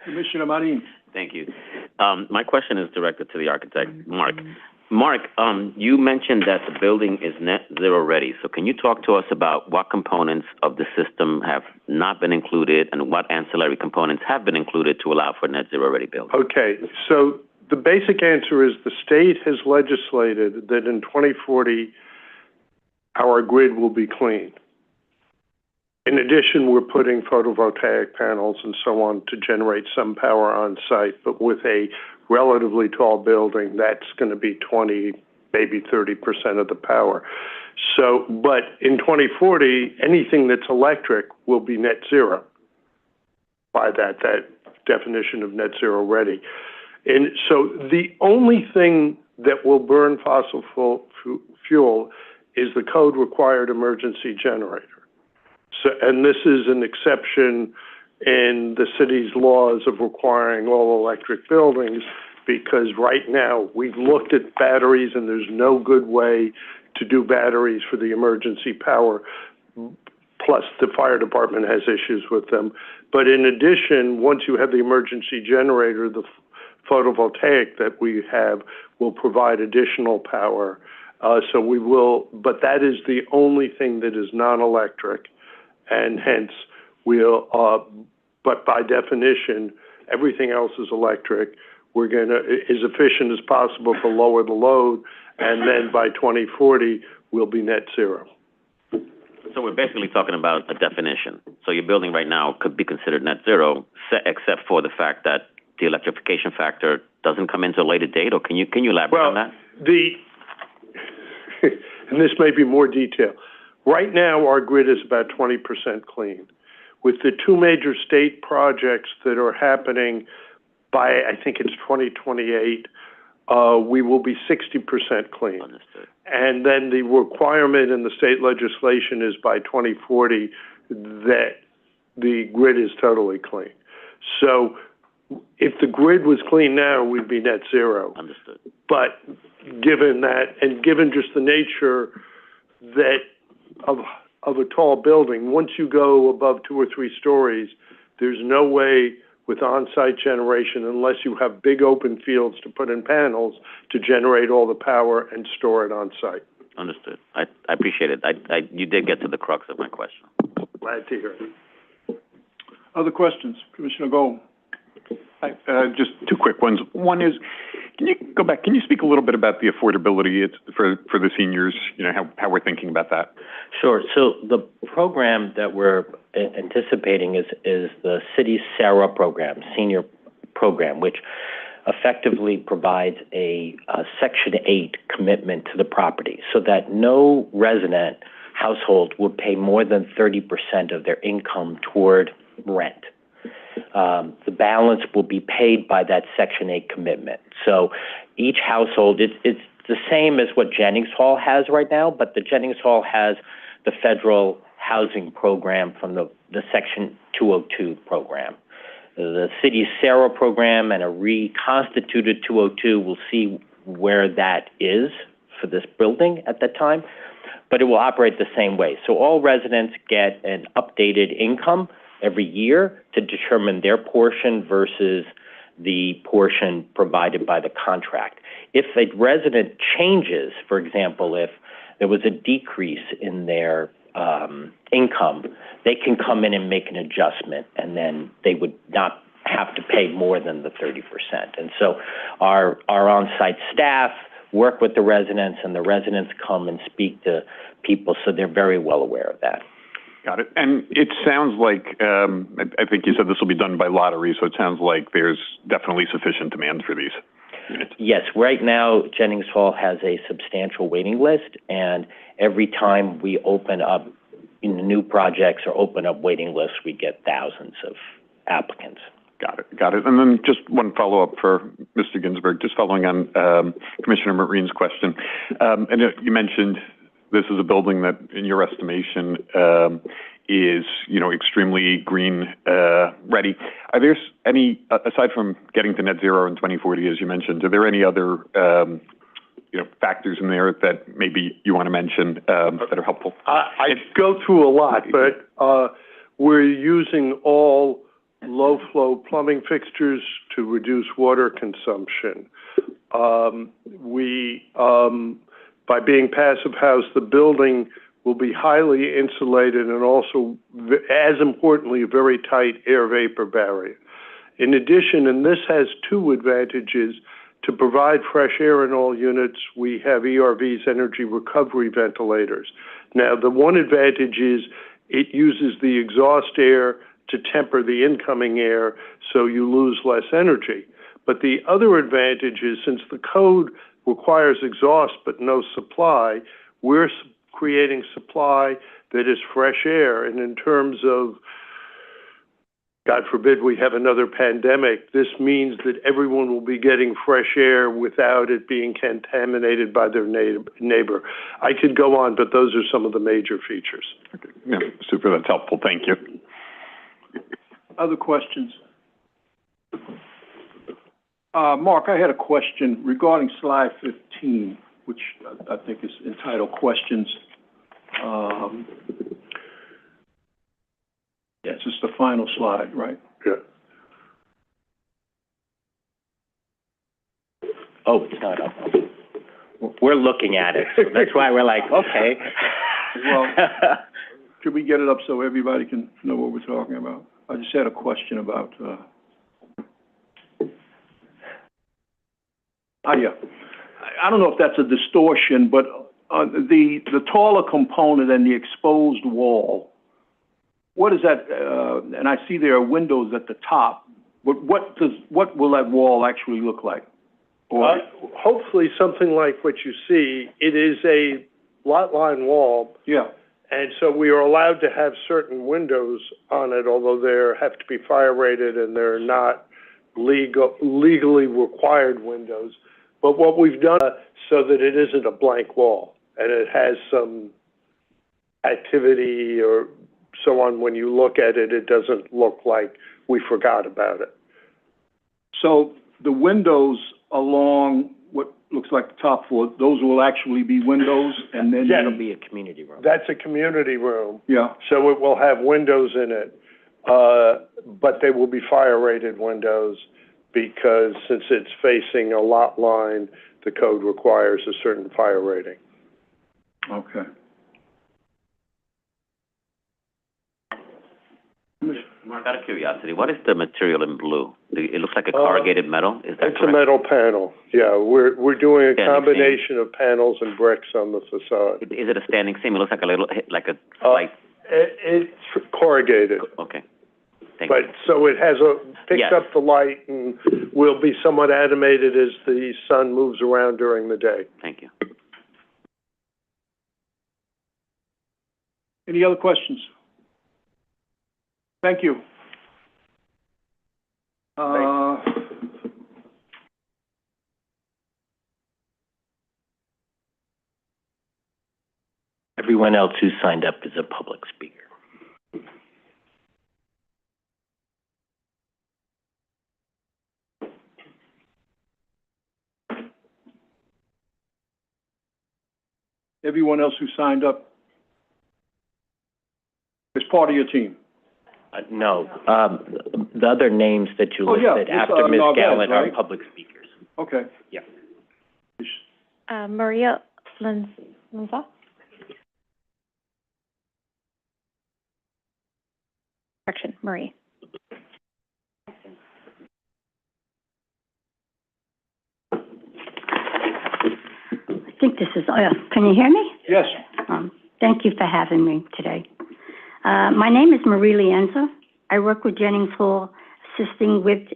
E: Commissioner Marin.
Q: Thank you. My question is directed to the architect, Mark. Mark, you mentioned that the building is net zero ready. So can you talk to us about what components of the system have not been included and what ancillary components have been included to allow for net zero ready building?
P: Okay, so the basic answer is the state has legislated that in 2040, our grid will be clean. In addition, we're putting photovoltaic panels and so on to generate some power on site, but with a relatively tall building, that's going to be 20, maybe 30% of the power. So, but in 2040, anything that's electric will be net zero by that definition of net zero ready. And so the only thing that will burn fossil fuel is the code required emergency generator. So, and this is an exception in the city's laws of requiring all electric buildings, because right now we've looked at batteries and there's no good way to do batteries for the emergency power. Plus the fire department has issues with them. But in addition, once you have the emergency generator, the photovoltaic that we have will provide additional power. So we will, but that is the only thing that is non-electric, and hence we'll, but by definition, everything else is electric. We're going to, as efficient as possible to lower the load, and then by 2040, we'll be net zero.
Q: So we're basically talking about a definition. So your building right now could be considered net zero, except for the fact that the electrification factor doesn't come into a later date, or can you elaborate on that?
P: And this may be more detail. Right now, our grid is about 20% clean. With the two major state projects that are happening by, I think it's 2028, we will be 60% clean.
Q: Understood.
P: And then the requirement in the state legislation is by 2040 that the grid is totally clean. So if the grid was clean now, we'd be net zero.
Q: Understood.
P: But given that, and given just the nature that of a tall building, once you go above 2 or 3 stories, there's no way with on-site generation, unless you have big open fields to put in panels, to generate all the power and store it on site.
Q: Understood. I appreciate it. You did get to the crux of my question.
P: Glad to hear it.
E: Other questions? Commissioner Gold.
C: Hi, just 2 quick ones. One is, can you go back? Can you speak a little bit about the affordability for the seniors? You know, how we're thinking about that.
N: Sure. So the program that we're anticipating is the city's SARA program, senior program, which effectively provides a Section 8 commitment to the property, so that no resident household would pay more than 30% of their income toward rent. The balance will be paid by that Section 8 commitment. So each household, it's the same as what Jennings Hall has right now, but the Jennings Hall has the federal housing program from the Section 202 program. The city's SARA program and a reconstituted 202 will see where that is for this building at that time, but it will operate the same way. So all residents get an updated income every year to determine their portion versus the portion provided by the contract. If a resident changes, for example, if there was a decrease in their income, they can come in and make an adjustment, and then they would not have to pay more than the 30%. And so our on-site staff work with the residents, and the residents come and speak to people, so they're very well aware of that.
C: Got it. And it sounds like, I think you said this will be done by lottery, so it sounds like there's definitely sufficient demand for these units.
N: Yes, right now Jennings Hall has a substantial waiting list, and every time we open up in the new projects or open up waiting lists, we get thousands of applicants.
C: Got it. And then just one follow-up for Mr. Ginsburg, just following on Commissioner Marine's question. And you mentioned this is a building that, in your estimation, is, extremely green, ready. Are there any, aside from getting to net zero in 2040, as you mentioned, are there any other, factors in there that maybe you want to mention, that are helpful?
P: I go through a lot, but we're using all low-flow plumbing fixtures to reduce water consumption. By being passive house, the building will be highly insulated and also, as importantly, a very tight air vapor barrier. In addition, and this has two advantages, to provide fresh air in all units, we have ERVs, energy recovery ventilators. Now, the one advantage is it uses the exhaust air to temper the incoming air, so you lose less energy. But the other advantage is, since the code requires exhaust but no supply, we're creating supply that is fresh air. And in terms of, God forbid we have another pandemic, this means that everyone will be getting fresh air without it being contaminated by their neighbor. I could go on, but those are some of the major features.
C: Okay. Yeah, super. That's helpful. Thank you.
E: Other questions? Mark, I had a question regarding slide 15, which I think is entitled Questions. Yes, it's the final slide, right?
P: Yeah.
N: Oh, it's not up. We're looking at it. So that's why we're like, okay.
E: Well, could we get it up so everybody can know what we're talking about? I just had a question about, yeah. I don't know if that's a distortion, but the taller component and the exposed wall, what is that? And I see there are windows at the top. But what will that wall actually look like?
P: Hopefully something like what you see. It is a lot line wall.
E: Yeah.
P: And so we are allowed to have certain windows on it, although they have to be fire rated and they're not legally required windows. But what we've done so that it isn't a blank wall and it has some activity or so on. When you look at it, it doesn't look like we forgot about it.
E: So the windows along what looks like the top floor, those will actually be windows, and then
N: That'll be a community room.
P: That's a community room.
E: Yeah.
P: So it will have windows in it, but they will be fire rated windows because since it's facing a lot line, the code requires a certain fire rating.
E: Okay.
Q: Mark, out of curiosity, what is the material in blue? It looks like a corrugated metal. Is that
P: It's
Q: correct?
P: a metal panel. Yeah, we're doing a
Q: Standing
P: combination of panels and bricks on the facade.
Q: Is it a standing seam? It looks like a little, like a light.
P: It's corrugated.
Q: Okay. Thank
P: But
Q: you.
P: so it has picks
Q: Yes.
P: up the light and will be somewhat animated as the sun moves around during the day.
Q: Thank you.
E: Any other questions? Thank you.
N: Everyone else who signed up is a public speaker.
E: Everyone else who signed up is part of your team.
N: No, the other names that you
E: Oh, yeah,
N: listed
E: it's,
N: after Ms.
E: Narvaez,
N: Gallant are
E: right?
N: public speakers.
E: Okay.
N: Yeah.
F: Maria Lanza? Correction, Marie.
R: I think this is, can you hear me?
E: Yes.
R: Thank you for having me today. My name is Marie Lienza. I work with Jennings Hall, assisting with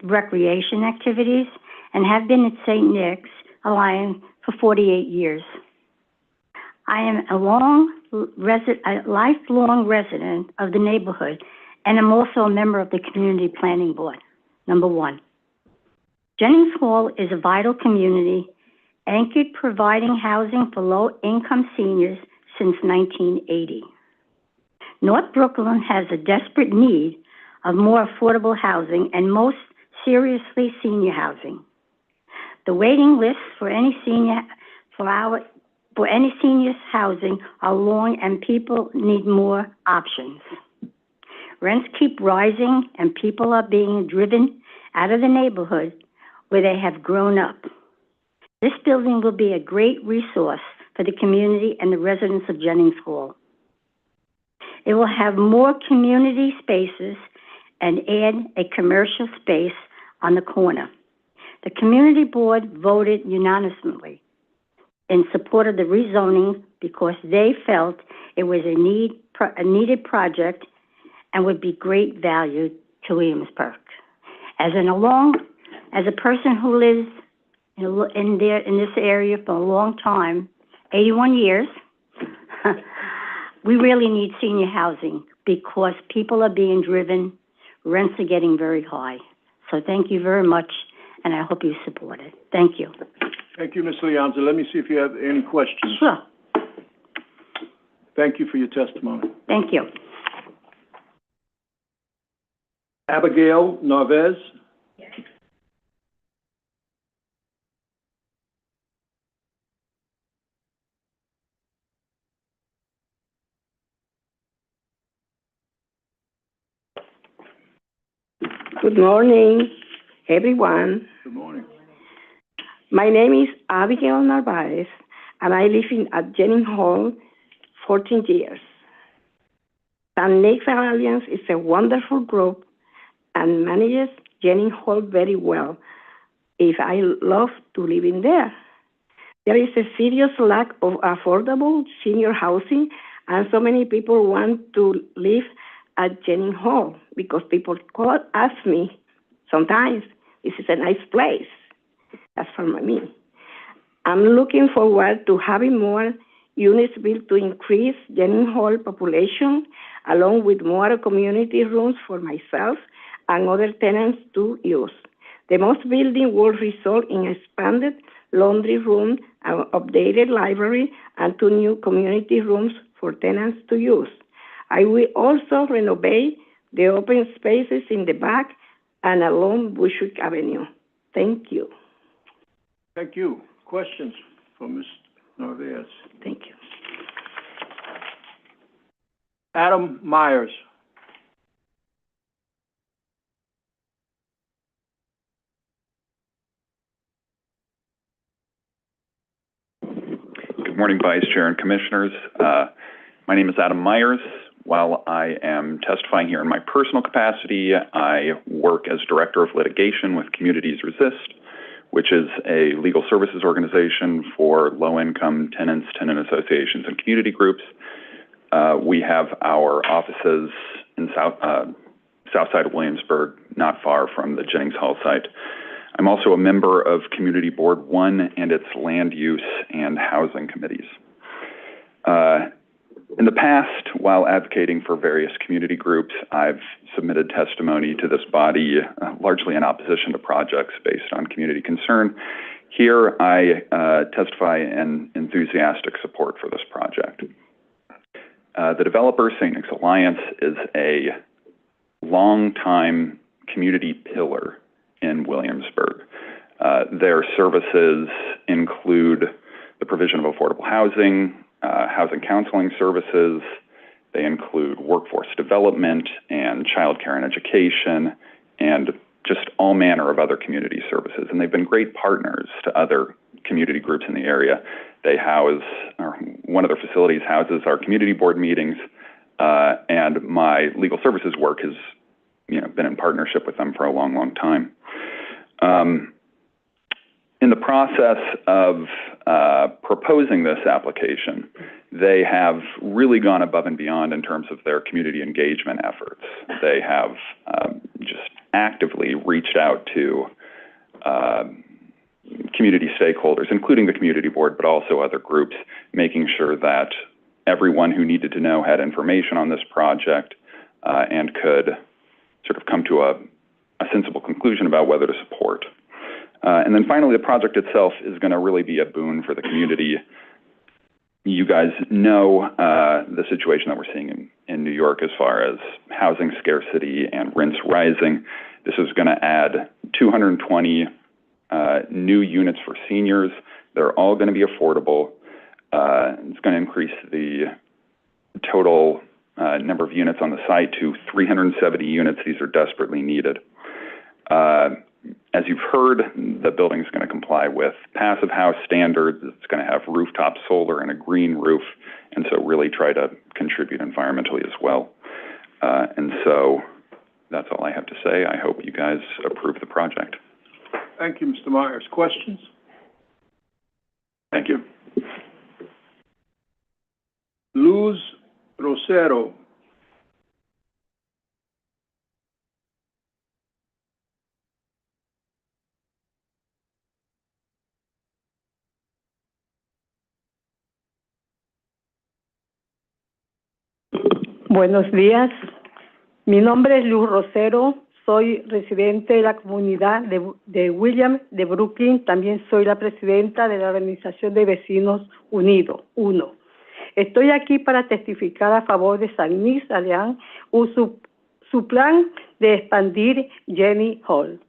R: recreation activities, and have been at St. Nick's Alliance for 48 years. I am a lifelong resident of the neighborhood, and I'm also a member of the Community Planning Board. Number one, Jennings Hall is a vital community anchored providing housing for low-income seniors since 1980. North Brooklyn has a desperate need of more affordable housing and most seriously senior housing. The waiting lists for any seniors housing are long and people need more options. Rents keep rising and people are being driven out of the neighborhood where they have grown up. This building will be a great resource for the community and the residents of Jennings Hall. It will have more community spaces and add a commercial space on the corner. The community board voted unanimously in support of the rezoning because they felt it was a needed project and would be great value to Williamsburg. As a person who lives in this area for a long time, 81 years, we really need senior housing because people are being driven, rents are getting very high. So thank you very much, and I hope you support it. Thank you.
E: Thank you, Ms. Leonza. Let me see if you have any questions.
R: Sure.
E: Thank you for your testimony.
R: Thank you.
E: Abigail Narvez.
S: Good morning, everyone.
E: Good morning.
S: My name is Abigail Narvaez, and I live at Jennings Hall 14 years. San Nick's Alliance is a wonderful group and manages Jennings Hall very well. I love to live in there. There is a serious lack of affordable senior housing, and so many people want to live at Jennings Hall because people ask me sometimes, this is a nice place. That's for me. I'm looking forward to having more units built to increase Jennings Hall population, along with more community rooms for myself and other tenants to use. The most building will result in expanded laundry room, an updated library, and 2 new community rooms for tenants to use. I will also renovate the open spaces in the back and along Bushwick Avenue. Thank you.
E: Thank you. Questions for Ms. Narvaez?
S: Thank you.
E: Adam Myers.
T: Good morning, Vice Chair and Commissioners. My name is Adam Myers. While I am testifying here in my personal capacity, I work as Director of Litigation with Communities Resist, which is a legal services organization for low-income tenants, tenant associations, and community groups. We have our offices in south side of Williamsburg, not far from the Jennings Hall site. I'm also a member of Community Board 1 and its land use and housing committees. In the past, while advocating for various community groups, I've submitted testimony to this body largely in opposition to projects based on community concern. Here, I testify in enthusiastic support for this project. The developer, St. Nick's Alliance, is a long-time community pillar in Williamsburg. Their services include the provision of affordable housing, housing counseling services. They include workforce development and childcare and education, and just all manner of other community services. And they've been great partners to other community groups in the area. They house, or one of their facilities houses our community board meetings, and my legal services work has, been in partnership with them for a long, long time. In the process of proposing this application, they have really gone above and beyond in terms of their community engagement efforts. They have just actively reached out to community stakeholders, including the community board, but also other groups, making sure that everyone who needed to know had information on this project and could sort of come to a sensible conclusion about whether to support. And then finally, the project itself is going to really be a boon for the community. you guys know the situation that we're seeing in New York as far as housing scarcity and rents rising. This is going to add 220 new units for seniors. They're all going to be affordable. It's going to increase the total number of units on the site to 370 units. These are desperately needed. As you've heard, the building is going to comply with passive house standards. It's going to have rooftop solar and a green roof, and so really try to contribute environmentally as well. And so that's all I have to say. I hope you guys approve the project.
E: Thank you, Mr. Myers. Questions? Thank you. Luz Rosero.
U: Buenos días. Mi nombre es Luz Rosero. Soy residente de la comunidad de Williams de Brooklyn. También soy la presidenta de la Organización de Vecinos Unidos, 1. Estoy aquí para testificar a favor de San Nick's Alliance su plan de expandir Jenny Hall.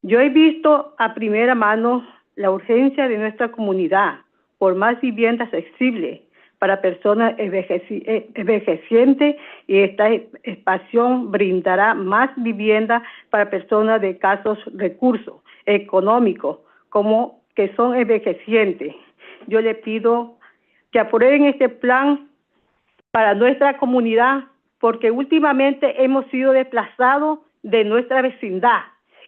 U: Yo he visto a primera mano la urgencia de nuestra comunidad por más viviendas accesibles para personas envejecientes, y esta expansión brindará más vivienda para personas de escasos recursos económicos como que son envejecientes. Yo le pido que aprueben este plan para nuestra comunidad, porque últimamente hemos sido desplazados de nuestra vecindad,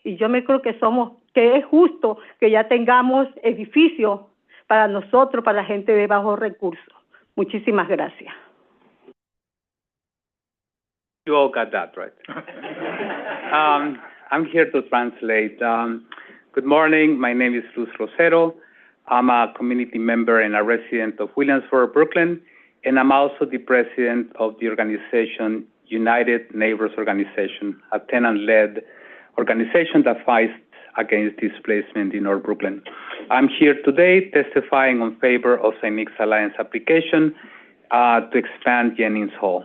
U: y yo me creo que es justo que ya tengamos edificios para nosotros, para la gente de bajos recursos. Muchísimas gracias.
V: You all got that, right? I'm here to translate. Good morning. My name is Luz Rosero. I'm a community member and a resident of Williamsburg, Brooklyn, and I'm also the president of the organization United Neighbors Organization, a tenant-led organization that fights against displacement in North Brooklyn. I'm here today testifying in favor of St. Nick's Alliance application to expand Jennings Hall.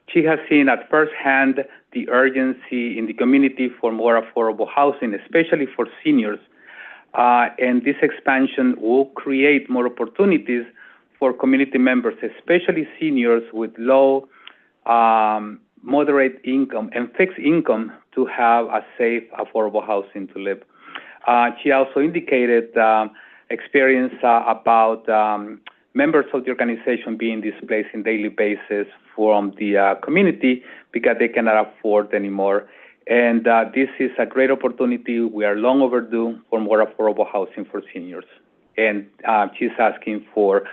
V: She has seen at first hand the urgency in the community for more affordable housing, especially for seniors. And this expansion will create more opportunities for community members, especially seniors with low, moderate income and fixed income, to have a safe, affordable housing to live. She also indicated experience about members of the organization being displaced on a daily basis from the community because they cannot afford anymore. And this is a great opportunity. We are long overdue for more affordable housing for seniors. And she's asking for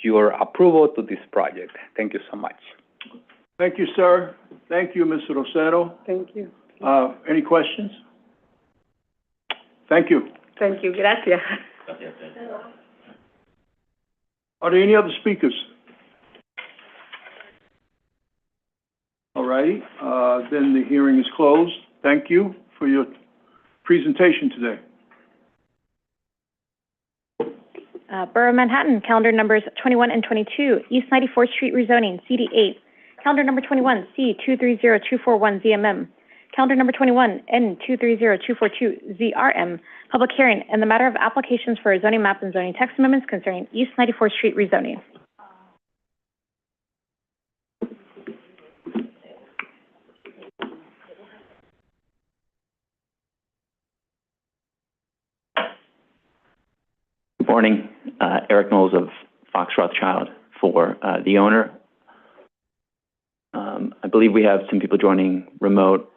V: your approval to this project. Thank you so much.
E: Thank you, sir. Thank you, Ms. Rosero.
U: Thank you.
E: Any questions? Thank you.
U: Thank you. Gracias.
E: Are there any other speakers? All righty. Then the hearing is closed. Thank you for your presentation today.
F: Borough of Manhattan, calendar numbers 21 and 22, East 94th Street rezoning, CD8. Calendar number 21, C230241 ZMM. Calendar number 21, N230242 ZRM. Public hearing in the matter of applications for a zoning map and zoning text amendments concerning East 94th Street rezoning.
W: Good morning. Eric Knowles of Fox Rothschild for the owner. I believe we have some people joining remote.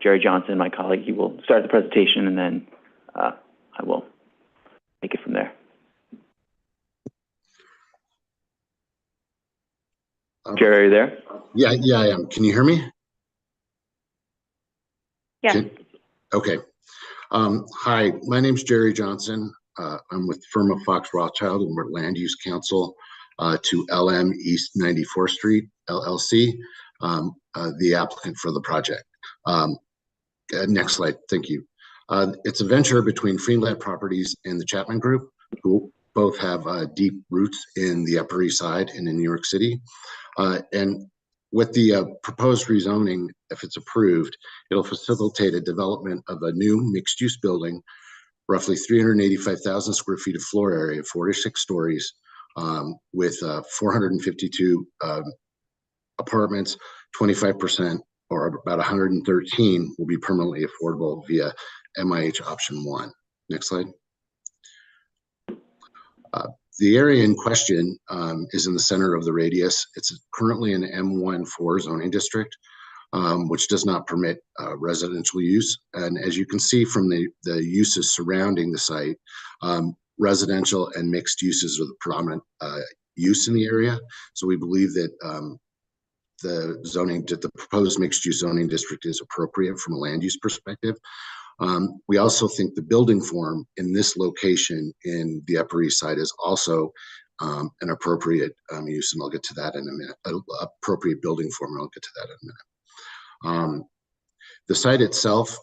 W: Jerry Johnson, my colleague, he will start the presentation, and then I will take it from there. Jerry, are you there?
X: Yeah, I am. Can you hear me?
F: Yeah.
X: Okay. Hi, my name's Jerry Johnson. I'm with the firm of Fox Rothschild, and we're land use counsel to LM East 94th Street, LLC, the applicant for the project. Next slide, thank you. It's a venture between Freeland Properties and the Chapman Group, who both have deep roots in the Upper East Side and in New York City. And with the proposed rezoning, if it's approved, it'll facilitate a development of a new mixed-use building, roughly 385,000 square feet of floor area, 46 stories, with 452 apartments, 25%, or about 113 will be permanently affordable via MIH option 1. Next slide. The area in question is in the center of the radius. It's currently an M14 zoning district, which does not permit residential use. And as you can see from the uses surrounding the site, residential and mixed uses are the predominant use in the area. So we believe that the proposed mixed-use zoning district is appropriate from a land use perspective. We also think the building form in this location in the Upper East Side is also an appropriate use, and I'll get to that in a minute. Appropriate building form, and I'll get to that in a minute. The site itself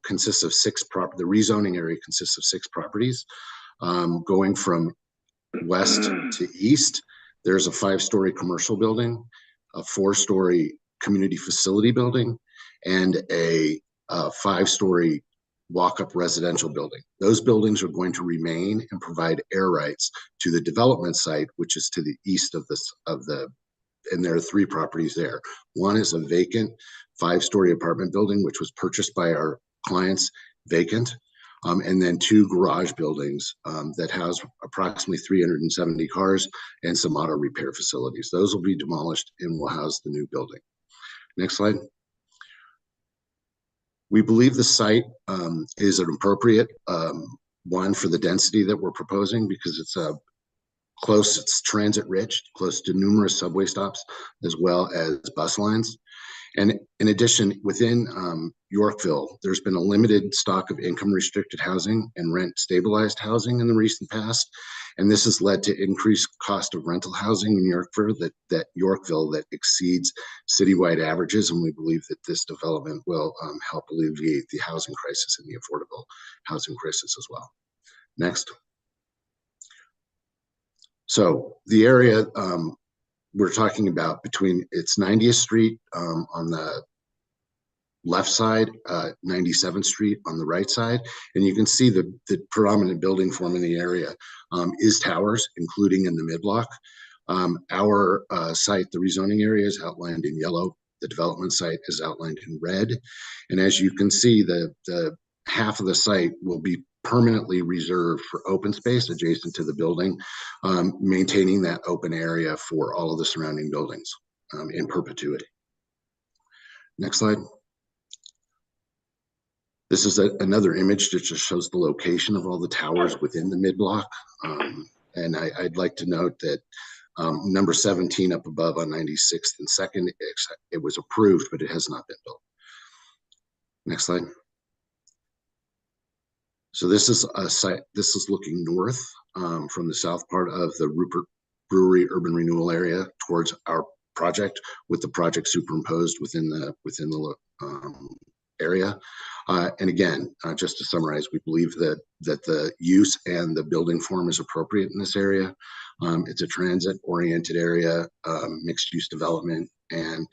X: consists of the rezoning area consists of 6 properties. Going from west to east, there's a 5-story commercial building, a 4-story community facility building, and a 5-story walk-up residential building. Those buildings are going to remain and provide air rights to the development site, which is to the east of and there are 3 properties there. One is a vacant 5-story apartment building, which was purchased by our clients vacant, and then 2 garage buildings that house approximately 370 cars and some auto repair facilities. Those will be demolished and will house the new building. Next slide. We believe the site is an appropriate one for the density that we're proposing because it's it's transit rich, close to numerous subway stops, as well as bus lines. And in addition, within Yorkville, there's been a limited stock of income restricted housing and rent stabilized housing in the recent past. And this has led to increased cost of rental housing in Yorkville that exceeds citywide averages. And we believe that this development will help alleviate the housing crisis and the affordable housing crisis as well. Next. So the area we're talking about it's 90th Street on the left side, 97th Street on the right side. And you can see the predominant building form in the area is towers, including in the mid-block. Our site, the rezoning area, is outlined in yellow. The development site is outlined in red. And as you can see, the half of the site will be permanently reserved for open space adjacent to the building, maintaining that open area for all of the surrounding buildings in perpetuity. Next slide. This is another image that just shows the location of all the towers within the mid-block. And I'd like to note that number 17 up above on 96th and 2nd, it was approved, but it has not been built. Next slide. So this is a site, this is looking north from the south part of the Rupert Brewery urban renewal area towards our project, with the project superimposed within the area. And again, just to summarize, we believe that the use and the building form is appropriate in this area. It's a transit-oriented area, mixed-use development, and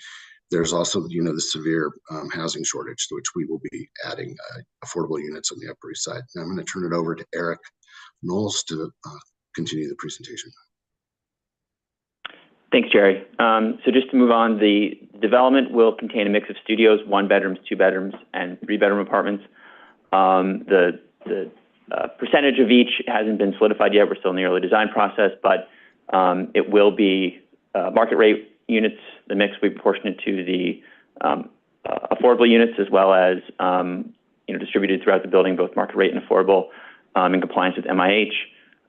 X: there's also, the severe housing shortage, to which we will be adding affordable units on the Upper East Side. Now I'm going to turn it over to Eric Knowles to continue the presentation.
W: Thanks, Jerry. So just to move on, the development will contain a mix of studios, 1-bedrooms, 2-bedrooms, and 3-bedroom apartments. The percentage of each hasn't been solidified yet. We're still in the early design process, but it will be market rate units. The mix will be proportionate to the affordable units, as well as distributed throughout the building, both market rate and affordable, in compliance with MIH.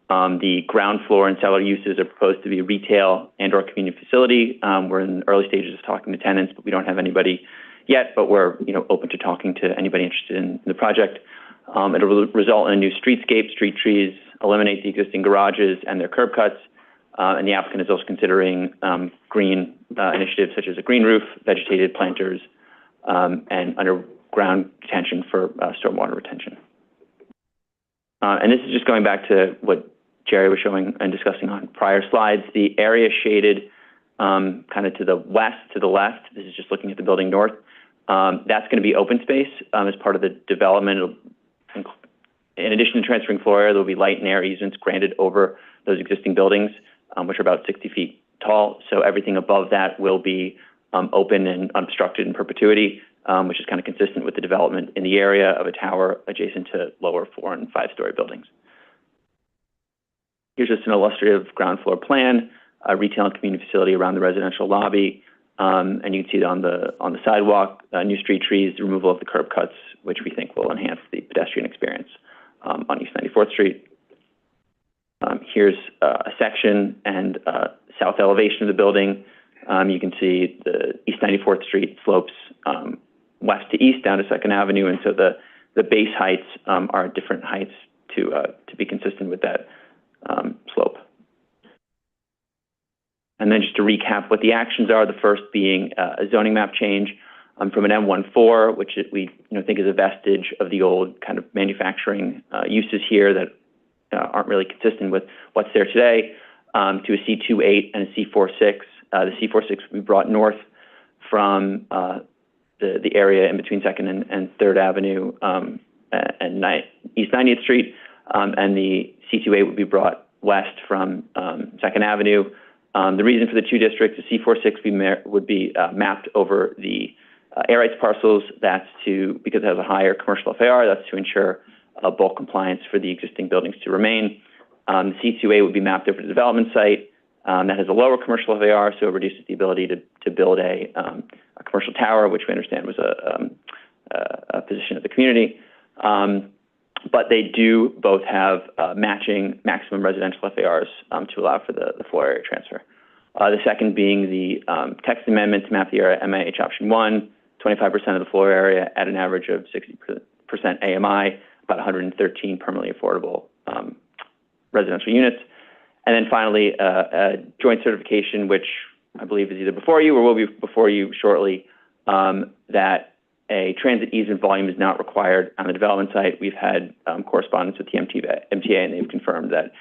W: The ground floor and cellar uses are proposed to be retail and/or community facility. We're in the early stages of talking to tenants, but we don't have anybody yet. But we're open to talking to anybody interested in the project. It'll result in a new streetscape, street trees, eliminate the existing garages and their curb cuts. And the applicant is also considering green initiatives such as a green roof, vegetated planters, and underground detention for stormwater retention. And this is just going back to what Jerry was showing and discussing on prior slides. The area shaded kind of to the west, to the left, this is just looking at the building north. That's going to be open space as part of the development. In addition to transferring floor area, there will be light and air easements granted over those existing buildings, which are about 60 feet tall. So everything above that will be open and unobstructed in perpetuity, which is kind of consistent with the development in the area of a tower adjacent to lower 4- and 5-story buildings. Here's just an illustrative ground floor plan, a retail and community facility around the residential lobby. And you can see it on the sidewalk, new street trees, the removal of the curb cuts, which we think will enhance the pedestrian experience on East 94th Street. Here's a section and south elevation of the building. You can see the East 94th Street slopes west to east down to 2nd Avenue, and so the base heights are different heights to be consistent with that slope. And then just to recap what the actions are, the first being a zoning map change from an M14, which we think is a vestige of the old kind of manufacturing uses here that aren't really consistent with what's there today, to a C28 and a C46. The C46 will be brought north from the area in between 2nd and 3rd Avenue and East 90th Street, and the C28 would be brought west from 2nd Avenue. The reason for the two districts, the C46 would be mapped over the air rights parcels. That's because it has a higher commercial FAR, that's to ensure bulk compliance for the existing buildings to remain. The C28 would be mapped over the development site. That has a lower commercial FAR, so it reduces the ability to build a commercial tower, which we understand was a position of the community. But they do both have matching maximum residential FARs to allow for the floor area transfer. The second being the text amendment to map the area MIH option 1, 25% of the floor area at an average of 60% AMI, about 113 permanently affordable residential units. And then finally, a joint certification, which I believe is either before you or will be before you shortly, that a transit easement volume is not required on the development site. We've had correspondence with the MTA, and they've confirmed that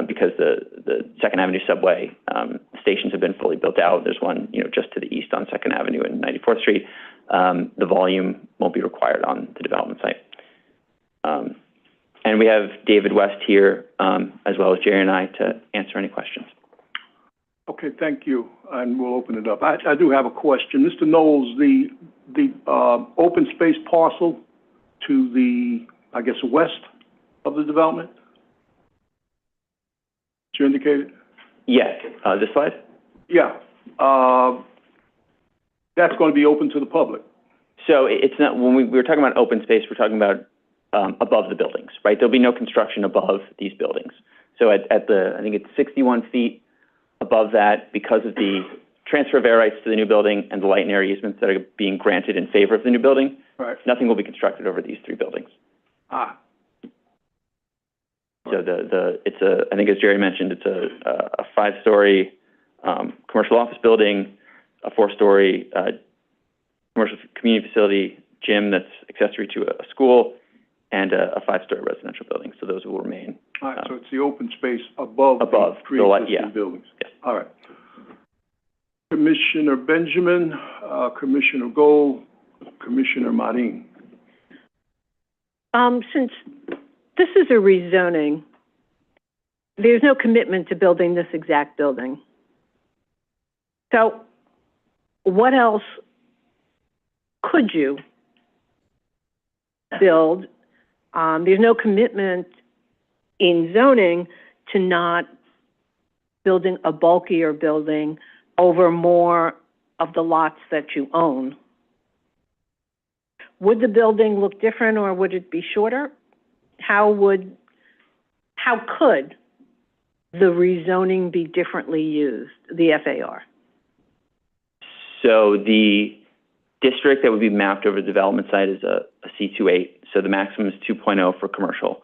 W: because the 2nd Avenue subway stations have been fully built out, there's one just to the east on 2nd Avenue and 94th Street, the volume won't be required on the development site. And we have David West here, as well as Jerry and I, to answer any questions.
E: Okay, thank you, and we'll open it up. I do have a question. Mr. Knowles, the open space parcel to the, I guess, west of the development? You indicated?
W: Yes. This slide?
E: Yeah. That's going to be open to the public.
W: So it's not, when we were talking about open space, we're talking about above the buildings, right? There'll be no construction above these buildings. So at the, I think it's 61 feet above that, because of the transfer of air rights to the new building and the light and air easements that are being granted in favor of the new building,
E: right,
W: nothing will be constructed over these three buildings.
E: Ah.
W: So it's a, I think as Jerry mentioned, it's a 5-story commercial office building, a 4-story commercial community facility, gym that's accessory to a school, and a 5-story residential building. So those will remain.
E: All right, so it's the open space above the pre-existing buildings.
W: Yes.
E: All right. Commissioner Benjamin, Commissioner Gold, Commissioner Marin.
D: Since this is a rezoning, there's no commitment to building this exact building. So what else could you build? There's no commitment in zoning to not building a bulkier building over more of the lots that you own. Would the building look different, or would it be shorter? How could the rezoning be differently used, the FAR?
W: So the district that would be mapped over the development site is a C28. So the maximum is 2.0 for commercial,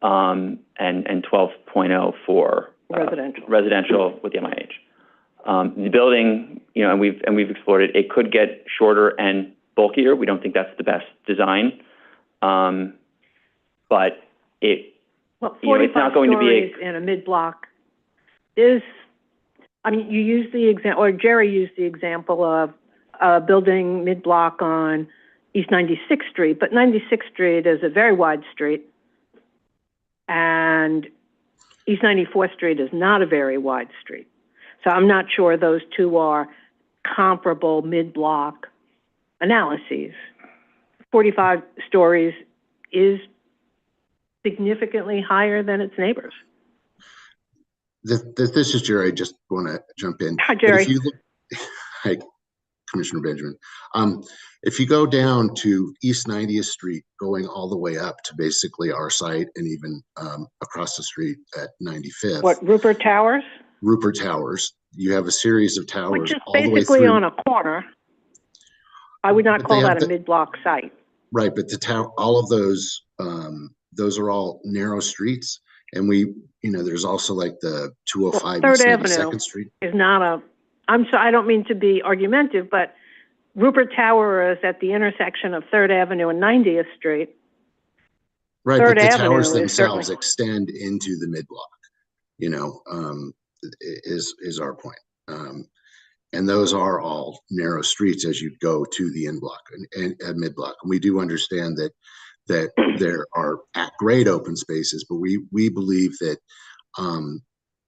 W: and 12.0 for residential with the MIH. The building, and we've explored it. It could get shorter and bulkier. We don't think that's the best design, but it
D: Well,
W: You know, it's
D: 45
W: not going to be
D: stories in a mid-block is, I mean, you use the example, or Jerry used the example of building mid-block on East 96th Street, but 96th Street is a very wide street, and East 94th Street is not a very wide street. So I'm not sure those two are comparable mid-block analyses. 45 stories is significantly higher than its neighbors.
X: This is Jerry. I just want to jump in.
D: Hi, Jerry.
X: Hi, Commissioner Benjamin. If you go down to East 90th Street, going all the way up to basically our site and even across the street at 95th.
D: What, Rupert Towers?
X: Rupert Towers. You have a series of towers
D: Which is
X: all the way
D: basically
X: through.
D: on a corner. I would not
X: But
D: call
X: they have
D: that a mid-block site.
X: Right, but all of those are all narrow streets. And there's also like the 205
D: Third
X: East
D: Avenue
X: 92nd Street.
D: is not a, I'm sorry, I don't mean to be argumentative, but Rupert Tower is at the intersection of 3rd Avenue and 90th Street.
X: Right,
D: Third
X: but the
D: Avenue
X: towers
D: is
X: themselves
D: certainly-
X: extend into the mid-block, is our point. And those are all narrow streets as you go to the in-block and mid-block. And we do understand that there are at-grade open spaces, but we believe that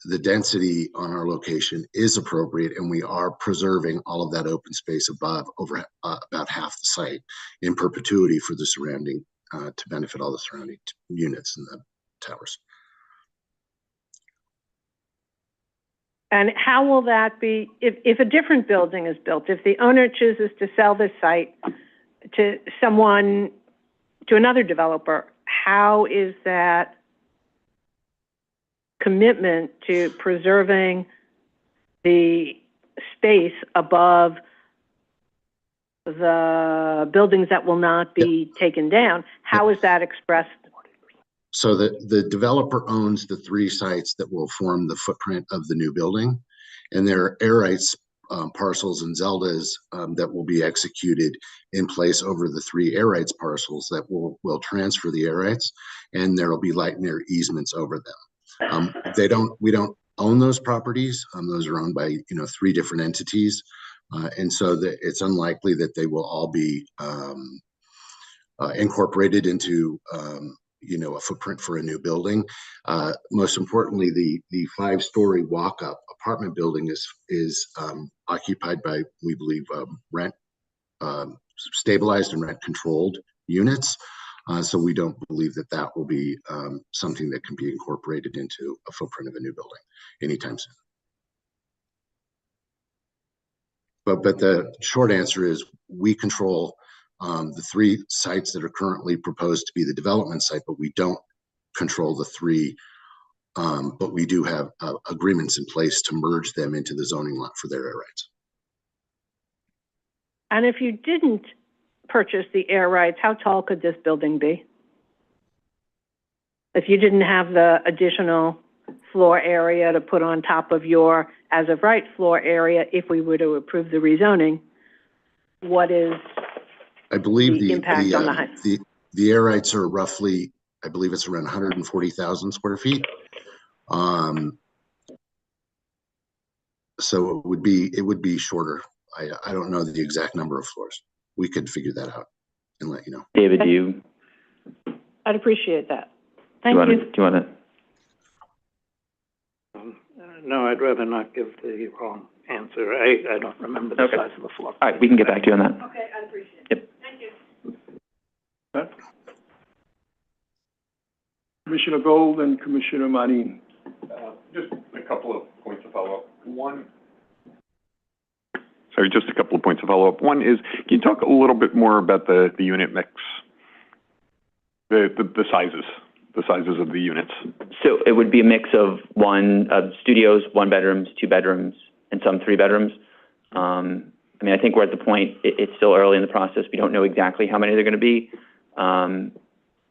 X: the density on our location is appropriate, and we are preserving all of that open space above over about half the site in perpetuity for the surrounding to benefit all the surrounding units in the towers.
D: And how will that be, if a different building is built, if the owner chooses to sell this site to someone, to another developer, how is that commitment to preserving the space above the buildings that will not be taken down? How is that expressed?
X: So the developer owns the 3 sites that will form the footprint of the new building, and there are air rights parcels and Zeldas that will be executed in place over the 3 air rights parcels that will transfer the air rights, and there will be light and air easements over them. We don't own those properties. Those are owned by 3 different entities, and so it's unlikely that they will all be incorporated into a footprint for a new building. Most importantly, the 5-story walk-up apartment building is occupied by, we believe, rent stabilized and rent controlled units. So we don't believe that will be something that can be incorporated into a footprint of a new building anytime soon. But the short answer is we control the 3 sites that are currently proposed to be the development site, but we don't control the 3, but we do have agreements in place to merge them into the zoning lot for their air rights.
D: And if you didn't purchase the air rights, how tall could this building be? If you didn't have the additional floor area to put on top of your as of right floor area, if we were to approve the rezoning, what is
X: I believe
D: the impact on the height?
X: The air rights are roughly, I believe it's around 140,000 square feet. So it would be shorter. I don't know the exact number of floors. We could figure that out and let you know.
W: David,
D: I'd appreciate that. Thank you.
W: Do you want to?
B: No, I'd rather not give the wrong answer. I don't remember the size of the floor.
W: All right, we can get back to you on that.
D: Okay, I'd appreciate
W: it.
D: Yep. Thank you.
E: Commissioner Gold and Commissioner Marin.
C: Just a couple of points of follow-up. Just a couple of points of follow-up. One is, can you talk a little bit more about the unit mix, the sizes of the units?
W: So it would be a mix of studios, 1 bedrooms, 2 bedrooms, and some 3 bedrooms. I think we're at the point, it's still early in the process. We don't know exactly how many they're going to be.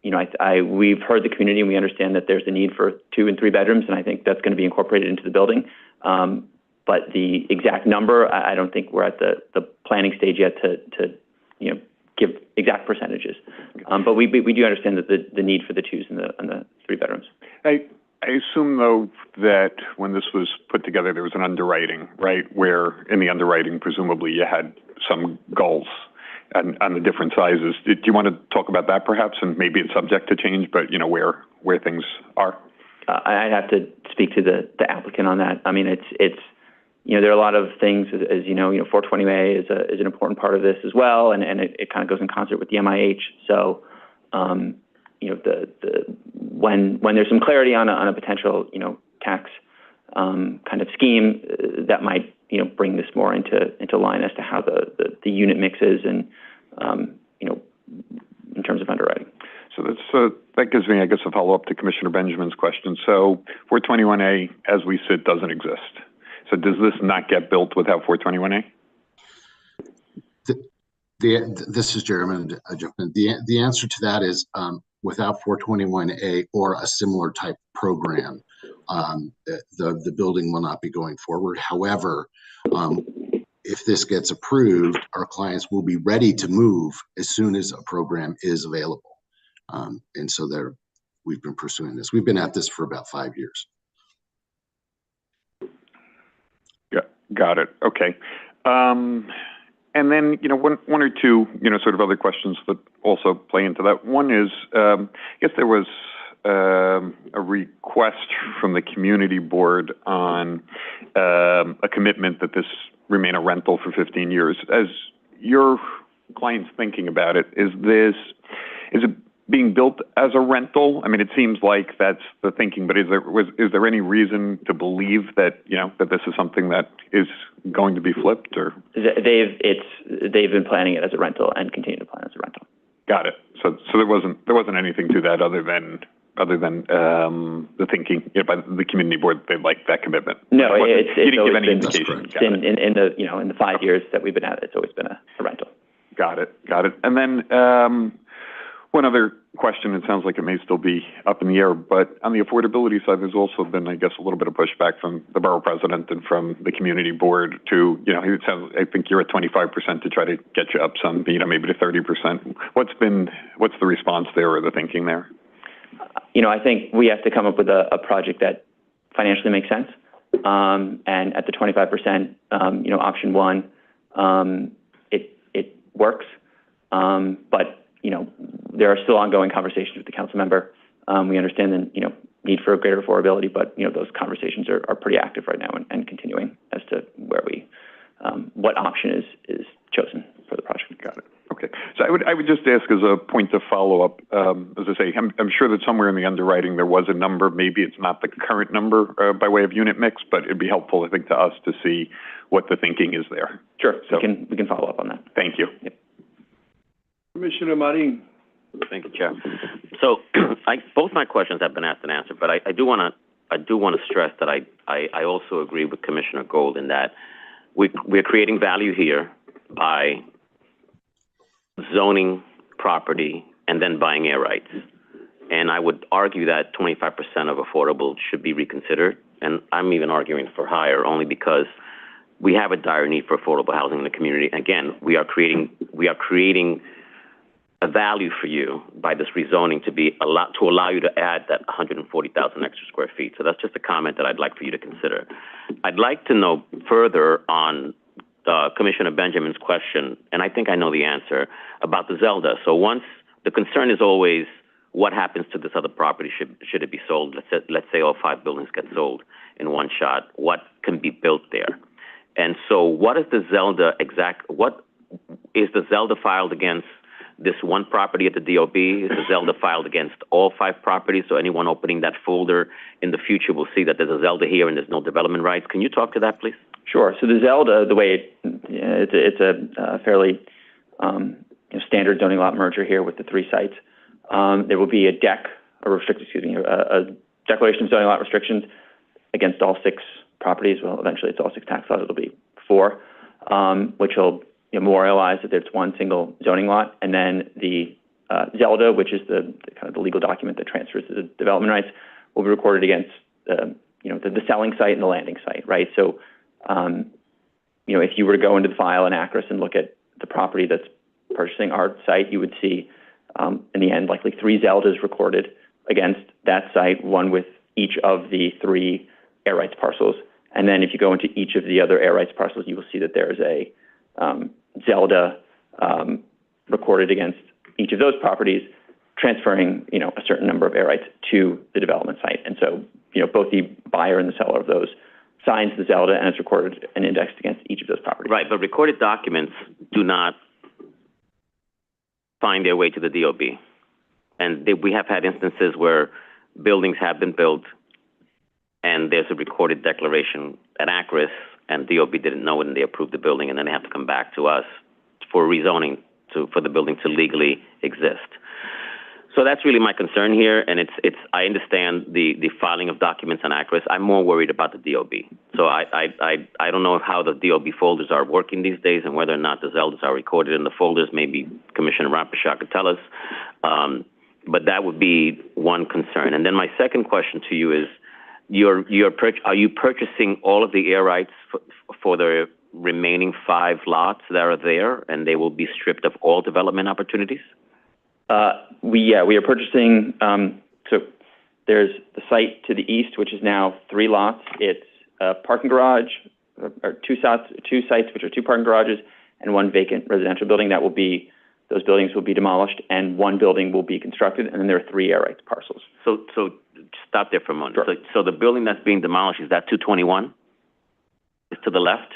W: We've heard the community, and we understand that there's a need for 2 and 3 bedrooms, and I think that's going to be incorporated into the building. But the exact number, I don't think we're at the planning stage yet to give exact percentages. But we do understand that the need for the twos and the three bedrooms.
C: I assume, though, that when this was put together, there was an underwriting, right? Where in the underwriting, presumably, you had some goals on the different sizes. Do you want to talk about that, perhaps? And maybe it's subject to change, but, you know, where things are?
W: I'd have to speak to the applicant on that. I mean, it's you know, there are a lot of things, as you know, 420A is an important part of this as well, and it kind of goes in concert with the MIH. So, you know, when there's some clarity on a potential, you know, tax kind of scheme, that might, you know, bring this more into line as to how the unit mix is and, you know, in terms of underwriting.
C: So that gives me, I guess, a follow-up to Commissioner Benjamin's question. So 421A, as we sit, doesn't exist. So does this not get built without 421A?
X: This is Jeremy. The answer to that is without 421A or a similar type program, the building will not be going forward. However, if this gets approved, our clients will be ready to move as soon as a program is available. And so we've been pursuing this. We've been at this for about 5 years.
C: Yeah, got it. Okay. And then, you know, one or two, you know, sort of other questions that also play into that. One is, I guess there was a request from the community board on a commitment that this remain a rental for 15 years. As your client's thinking about it, is it being built as a rental? I mean, it seems like that's the thinking, but is there any reason to believe that, you know, that this is something that is going to be flipped? Or
W: they've been planning it as a rental and continue to plan as a rental.
C: Got it. So there wasn't anything to that other than the thinking, you know, by the community board. They like that commitment.
W: No,
C: you didn't give any
W: been,
C: indication.
W: In the 5 years that we've been at it, it's always been a rental.
C: Got it. And then one other question, it sounds like it may still be up in the air, but on the affordability side, there's also been, I guess, a little bit of pushback from the borough president and from the community board to, you know, I think you're at 25% to try to get you up some, you know, maybe to 30%. What's the response there or the thinking there?
W: You know, I think we have to come up with a project that financially makes sense. And at the 25%, you know, option one, it works. But you know, there are still ongoing conversations with the council member. We understand the, you know, need for a greater affordability, but, you know, those conversations are pretty active right now and continuing as to where what option is chosen for the project.
C: Got it. Okay. So I would just ask as a point of follow-up, as I say, I'm sure that somewhere in the underwriting there was a number. Maybe it's not the current number by way of unit mix, but it'd be helpful, I think, to us to see what the thinking is there.
W: Sure. So we can follow up on that.
C: Thank you.
W: Yep.
E: Commissioner Marin.
Q: Thank you, Chair. So both my questions have been asked and answered, but I do want to stress that I also agree with Commissioner Gold in that we're creating value here by zoning property and then buying air rights. And I would argue that 25% of affordable should be reconsidered, and I'm even arguing for higher only because we have a dire need for affordable housing in the community. Again, we are creating a value for you by this rezoning to allow you to add that 140,000 extra square feet. So that's just a comment that I'd like for you to consider. I'd like to know further on Commissioner Benjamin's question, and I think I know the answer, about the Zelda. So once the concern is always what happens to this other property should it be sold? Let's say all 5 buildings get sold in one shot. What can be built there? And so what is the Zelda what is the Zelda filed against this one property at the DOB? Is the Zelda filed against all 5 properties? So anyone opening that folder in the future will see that there's a Zelda here and there's no development rights. Can you talk to that, please?
W: Sure. So the Zelda, the way it's a fairly standard zoning lot merger here with the 3 sites. There will be a declaration of zoning lot restrictions against all 6 properties. Well, eventually it's all 6 tax lots. It'll be 4, which will memorialize that it's one single zoning lot, and then the Zelda, which is the kind of the legal document that transfers the development rights, will be recorded against the selling site and the landing site, right? So, if you were to go into the file in Acris and look at the property that's purchasing our site, you would see, in the end, likely 3 Zeldas recorded against that site, one with each of the 3 air rights parcels. And then if you go into each of the other air rights parcels, you will see that there is a Zelda recorded against each of those properties, transferring, a certain number of air rights to the development site. And so, both the buyer and the seller of those signs the Zelda, and it's recorded and indexed against each of those properties.
Q: Right, but recorded documents do not find their way to the DOB. And we have had instances where buildings have been built and there's a recorded declaration at ACRIS and DOB didn't know it and they approved the building, and then they have to come back to us for rezoning for the building to legally exist. So that's really my concern here, and I understand the filing of documents on ACRIS. I'm more worried about the DOB. So I don't know how the DOB folders are working these days and whether or not the Zeldas are recorded in the folders. Maybe Commissioner Rampashak could tell us. But that would be one concern. And then my second question to you is, are you purchasing all of the air rights for the remaining 5 lots that are there, and they will be stripped of all development opportunities? We are purchasing,
W: So there's the site to the east, which is now 3 lots. It's a parking garage, or 2 sites, which are 2 parking garages, and 1 vacant residential building. Those buildings will be demolished, and 1 building will be constructed, and then there are 3 air rights parcels.
Q: So stop there for a moment.
W: Sure.
Q: So the building that's being demolished, is that 221? It's to the left?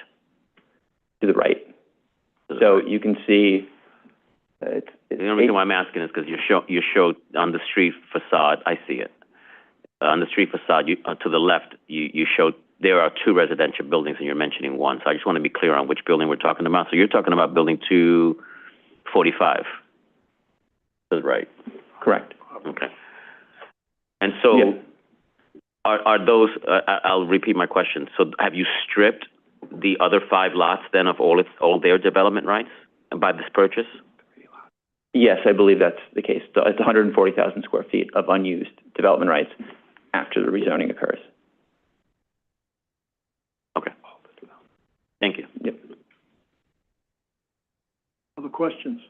W: To the right. So you can see,
Q: the only reason why I'm asking is because you showed on the street facade, I see it. On the street facade, to the left, you showed there are 2 residential buildings and you're mentioning 1. So I just want to be clear on which building we're talking about. So you're talking about building 245. That's right.
W: Correct.
Q: Okay. And so are those, I'll repeat my question. So have you stripped the other 5 lots then of all their development rights by this purchase?
W: Yes, I believe that's the case. It's 140,000 square feet of unused development rights after the rezoning occurs.
Q: Okay. Thank you.
W: Yep.
E: Other questions?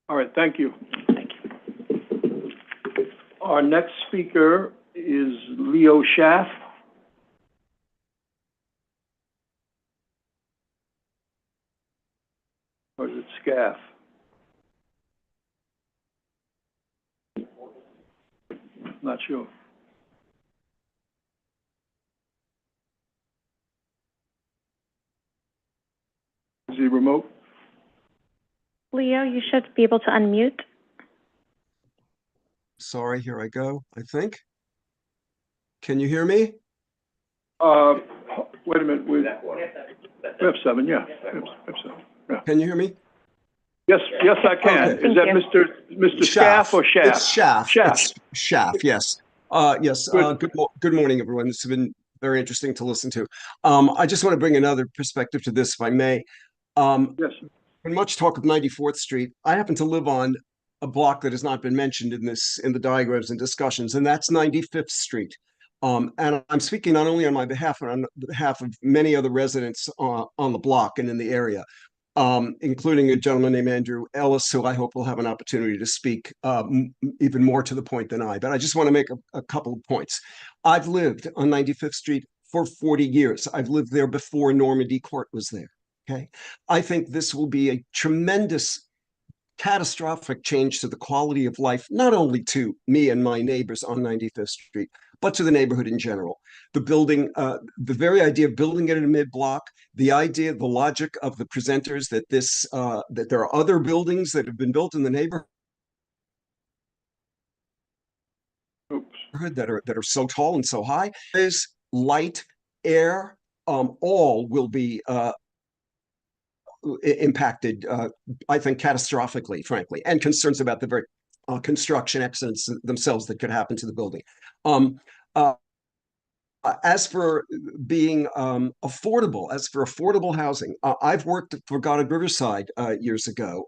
E: All right, thank you.
W: Thank you.
E: Our next speaker is Leo Schaff. Or is it Scaff? Not sure. Is he remote?
F: Leo, you should be able to unmute.
A: Sorry, here I go, I think. Can you hear me?
E: Wait a minute, we have 7, yeah. We have 7, yeah.
A: Can you hear me?
E: Yes, I can.
A: Okay.
E: Is that Mr. Schaff or Schaff?
A: It's Schaff.
E: Schaff.
A: It's Schaff, yes. Yes, good morning, everyone. This has been very interesting to listen to. I just want to bring another perspective to this, if I may.
E: Yes.
A: Been much talk of 94th Street. I happen to live on a block that has not been mentioned in the diagrams and discussions, and that's 95th Street. And I'm speaking not only on my behalf, but on behalf of many other residents on the block and in the area, including a gentleman named Andrew Ellis, who I hope will have an opportunity to speak even more to the point than I. But I just want to make a couple of points. I've lived on 95th Street for 40 years. I've lived there before Normandy Court was there. Okay, I think this will be a tremendous, catastrophic change to the quality of life, not only to me and my neighbors on 95th Street, but to the neighborhood in general. The building, the very idea of building it in a mid-block, the idea, the logic of the presenters that that there are other buildings that have been built in the neighborhood that are so tall and so high, is light, air, all will be impacted, I think, catastrophically, frankly, and concerns about the very construction accidents themselves that could happen to the building. As for being affordable, as for affordable housing, I've worked for Goddard Riverside years ago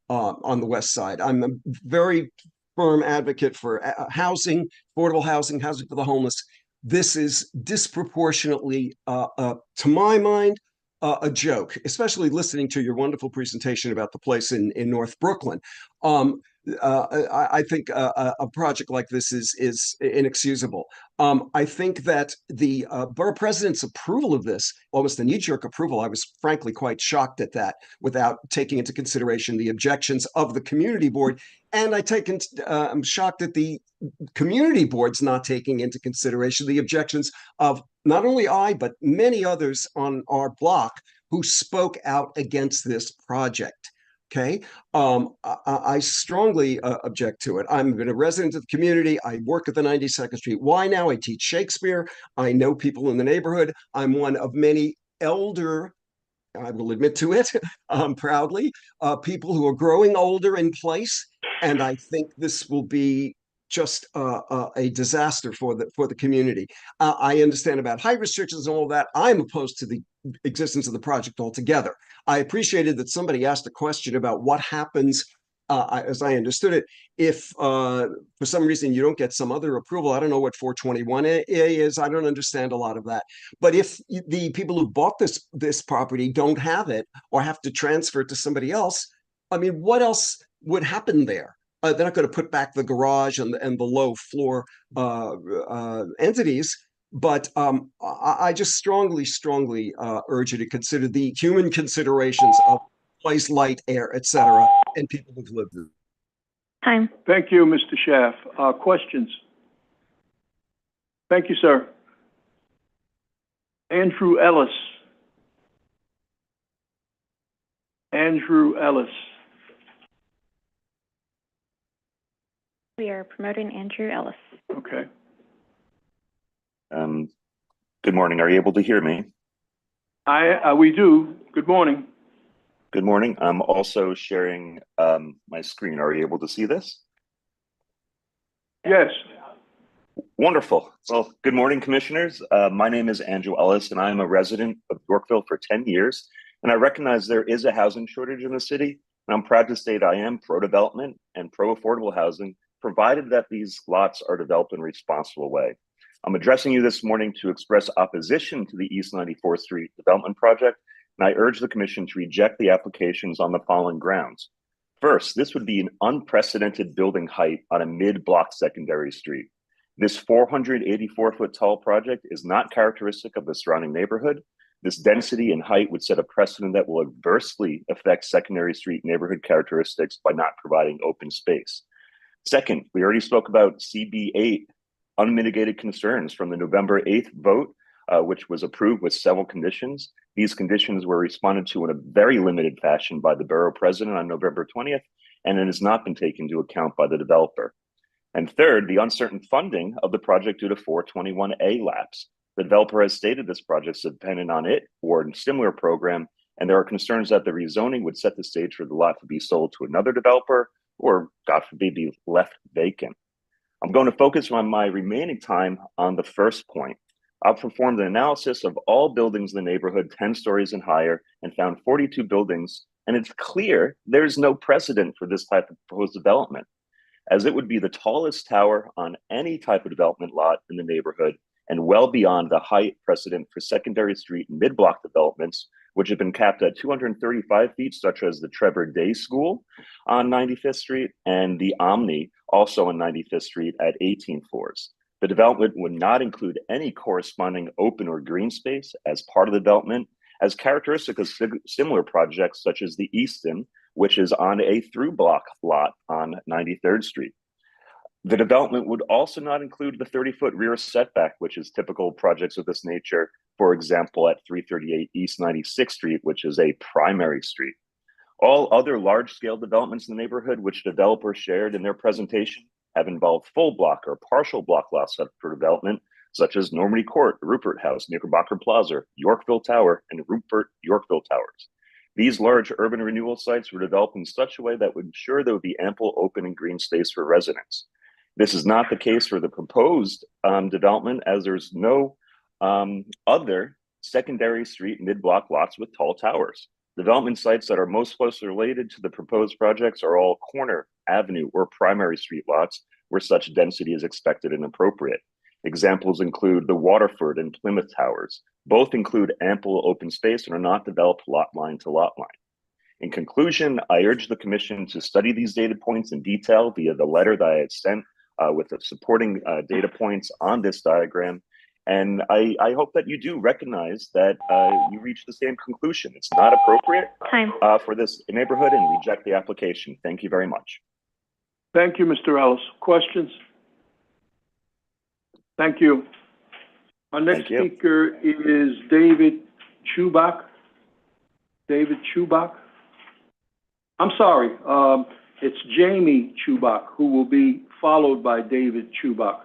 A: on the west side. I'm a very firm advocate for housing, affordable housing, housing for the homeless. This is disproportionately, to my mind, a joke, especially listening to your wonderful presentation about the place in North Brooklyn. I think a project like this is inexcusable. I think that the borough president's approval of this, almost a knee-jerk approval, I was frankly quite shocked at that, without taking into consideration the objections of the community board. And I'm shocked at the community board's not taking into consideration the objections of not only I, but many others on our block who spoke out against this project. Okay. I strongly object to it. I've been a resident of the community. I work at the 92nd Street. Why now? I teach Shakespeare. I know people in the neighborhood. I'm one of many elder, I will admit to it proudly, people who are growing older in place. And I think this will be just a disaster for the community. I understand about height restrictions and all that. I'm opposed to the existence of the project altogether. I appreciated that somebody asked a question about what happens, as I understood it, if for some reason you don't get some other approval. I don't know what 421A is. I don't understand a lot of that. But if the people who bought this property don't have it or have to transfer it to somebody else, I mean, what else would happen there? They're not going to put back the garage and the low floor entities. But I just strongly urge you to consider the human considerations of place, light, air, etc., and people who've lived there.
F: Time.
E: Thank you, Mr. Schaff. Questions? Thank you, sir. Andrew Ellis. Andrew Ellis.
F: We are promoting Andrew Ellis.
E: Okay.
G: Good morning. Are you able to hear me?
E: We do. Good morning.
G: Good morning. I'm also sharing my screen. Are you able to see this?
E: Yes.
G: Wonderful. Well, good morning, commissioners. My name is Andrew Ellis, and I'm a resident of Yorkville for 10 years. And I recognize there is a housing shortage in the city. And I'm proud to state I am pro-development and pro-affordable housing, provided that these lots are developed in a responsible way. I'm addressing you this morning to express opposition to the East 94th Street development project, and I urge the Commission to reject the applications on the following grounds. First, this would be an unprecedented building height on a mid-block secondary street. This 484-foot tall project is not characteristic of the surrounding neighborhood. This density and height would set a precedent that will adversely affect secondary street neighborhood characteristics by not providing open space. Second, we already spoke about CB8 unmitigated concerns from the November 8th vote, which was approved with several conditions. These conditions were responded to in a very limited fashion by the borough president on November 20th, and it has not been taken into account by the developer. And third, the uncertain funding of the project due to 421A lapse. The developer has stated this project is dependent on it or a similar program, and there are concerns that the rezoning would set the stage for the lot to be sold to another developer or, God forbid, be left vacant. I'm going to focus on my remaining time on the first point. I've performed an analysis of all buildings in the neighborhood 10 stories and higher and found 42 buildings, and it's clear there's no precedent for this type of proposed development, as it would be the tallest tower on any type of development lot in the neighborhood and well beyond the height precedent for secondary street and mid-block developments, which have been capped at 235 feet, such as the Trevor Day School on 95th Street and the Omni, also on 95th Street at 18 floors. The development would not include any corresponding open or green space as part of the development, as characteristic of similar projects such as the Easton, which is on a through block lot on 93rd Street. The development would also not include the 30-foot rear setback, which is typical of projects of this nature, for example, at 338 East 96th Street, which is a primary street. All other large-scale developments in the neighborhood, which developers shared in their presentation, have involved full block or partial block lots for development, such as Normandy Court, Rupert House, Knickerbocker Plaza, Yorkville Tower, and Rupert Yorkville Towers. These large urban renewal sites were developed in such a way that would ensure there would be ample open and green space for residents. This is not the case for the proposed development, as there's no other secondary street mid-block lots with tall towers. Development sites that are most closely related to the proposed projects are all corner, avenue, or primary street lots where such density is expected and appropriate. Examples include the Waterford and Plymouth Towers. Both include ample open space and are not developed lot line to lot line. In conclusion, I urge the Commission to study these data points in detail via the letter that I had sent with the supporting data points on this diagram. And I hope that you do recognize that you reach the same conclusion. It's not appropriate for this neighborhood, and reject the application. Thank you very much.
E: Thank you, Mr. Ellis. Questions? Thank you. Our next speaker is David Chubak. David Chubak. I'm sorry, it's Jamie Chubak, who will be followed by David Chubak.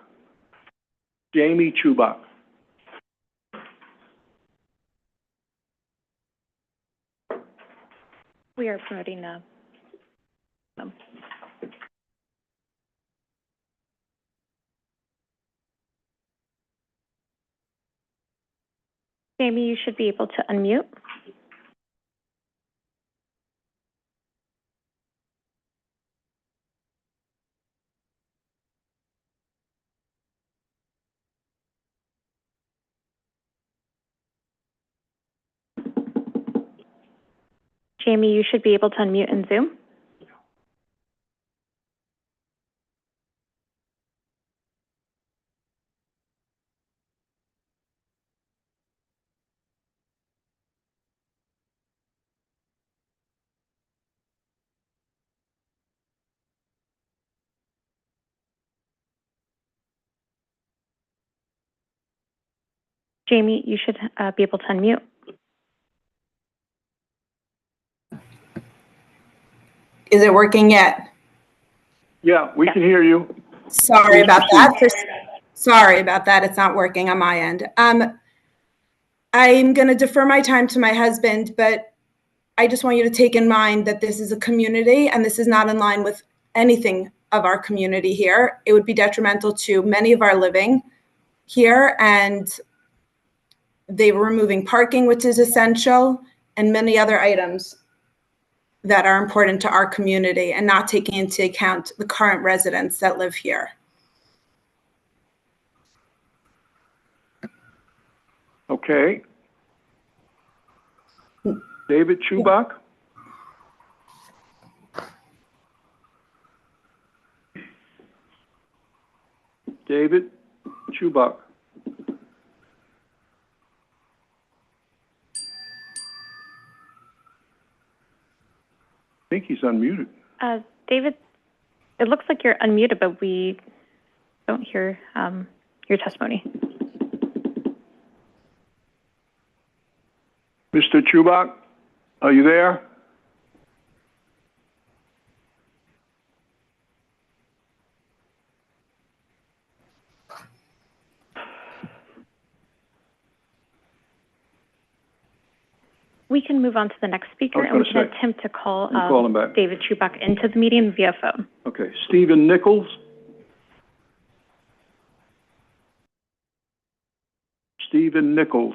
E: Jamie Chubak.
F: We are promoting Jamie, you should be able to unmute. Jamie, you should be able to unmute in Zoom. Jamie, you should be able to unmute.
H: Is it working yet?
E: Yeah, we can hear you.
H: Sorry about that. Sorry about that. It's not working on my end. I'm going to defer my time to my husband, but I just want you to take in mind that this is a community and this is not in line with anything of our community here. It would be detrimental to many of our living here, and they were removing parking, which is essential, and many other items that are important to our community, and not taking into account the current residents that live here.
E: Okay. David Chubak. David Chubak. I think he's unmuted.
F: David, it looks like you're unmuted, but we don't hear your testimony.
E: Mr. Chubak, are you there?
F: We can move on to the next speaker, and we can attempt to call
E: him back.
F: David Chubak into the meeting via phone.
E: Okay, Stephen Nichols. Stephen Nichols.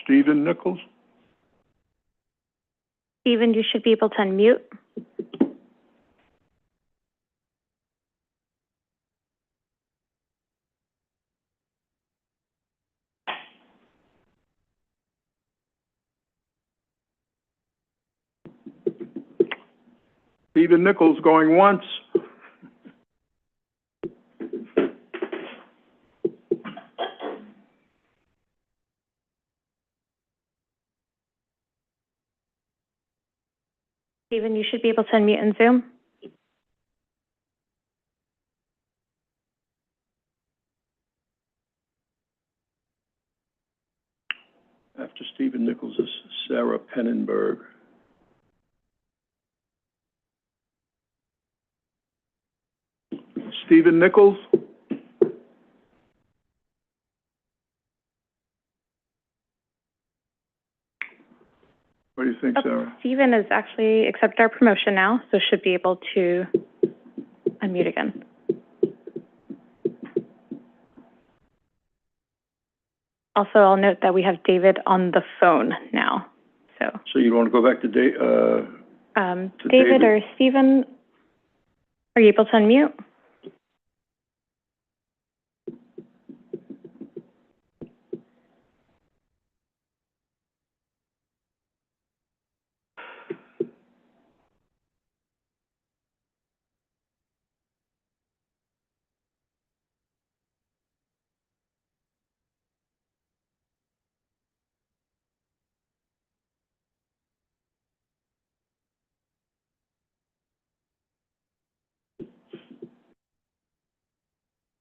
E: Stephen Nichols.
F: Stephen, you should be able to unmute.
E: Stephen Nichols going once.
F: Stephen, you should be able to unmute in Zoom.
E: After Stephen Nichols is Sarah Pennenberg. Stephen Nichols. What do you think? think, Sarah?
F: Stephen has actually accepted our promotion now, so should be able to unmute again. Also, I'll note that we have David on the phone now, so.
E: So you want to go back to
F: David or Stephen, are you able to unmute?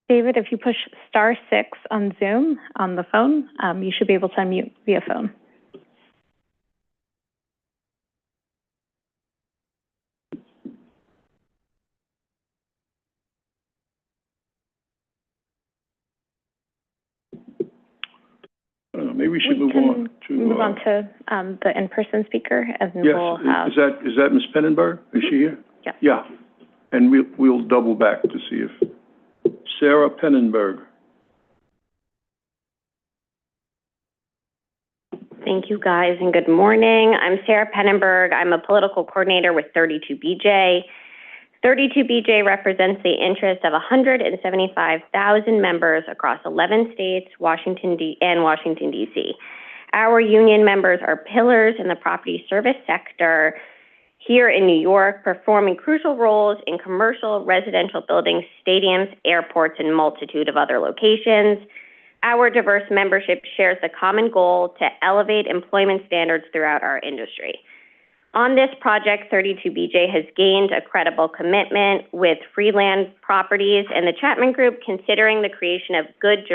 F: David, if you push *6 on Zoom on the phone, you should be able to unmute via phone.
E: Maybe we should move on
F: to the in-person speaker, and
E: yes,
F: we'll have.
E: Is that Ms. Pennenberg? Is she here?
F: Yeah.
E: Yeah, and we'll double back to see if Sarah Pennenberg.
I: Thank you, guys, and good morning. I'm Sarah Pennenberg. I'm a political coordinator with 32BJ. 32BJ represents the interest of 175,000 members across 11 states, Washington, D.C. Our union members are pillars in the property service sector here in New York, performing crucial roles in commercial, residential buildings, stadiums, airports, and multitude of other locations. Our diverse membership shares the common goal to elevate employment standards throughout our industry. On this project, 32BJ has gained a credible commitment with Freeland Properties and the Chapman Group, considering the creation of good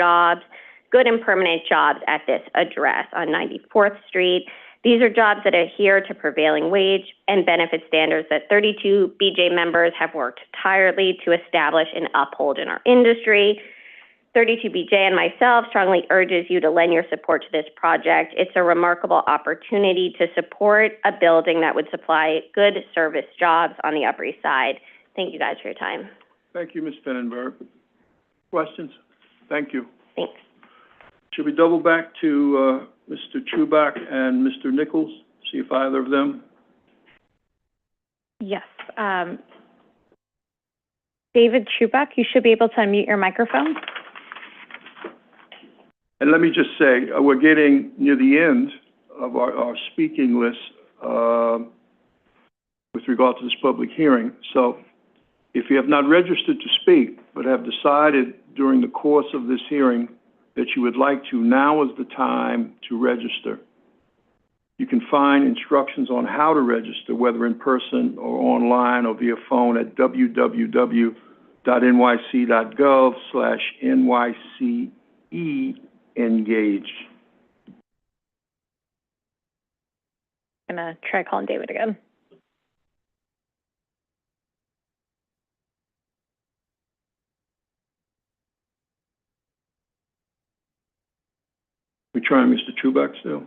I: and permanent jobs at this address on 94th Street. These are jobs that adhere to prevailing wage and benefit standards that 32BJ members have worked tirelessly to establish and uphold in our industry. 32BJ and myself strongly urges you to lend your support to this project. It's a remarkable opportunity to support a building that would supply good service jobs on the Upper East Side. Thank you guys for your time.
E: Thank you, Ms. Pennenberg. Questions? Thank you.
I: Thanks.
E: Should we double back to Mr. Chubak and Mr. Nichols, see if either of them?
F: Yes. David Chubak, you should be able to unmute your microphone.
E: And let me just say, we're getting near the end of our speaking list with regard to this public hearing. So if you have not registered to speak, but have decided during the course of this hearing that you would like to, now is the time to register. You can find instructions on how to register, whether in person or online or via phone at www.nyc.gov/NYCE-engage.
F: I'm gonna try calling David again.
E: We trying Mr. Chubak still?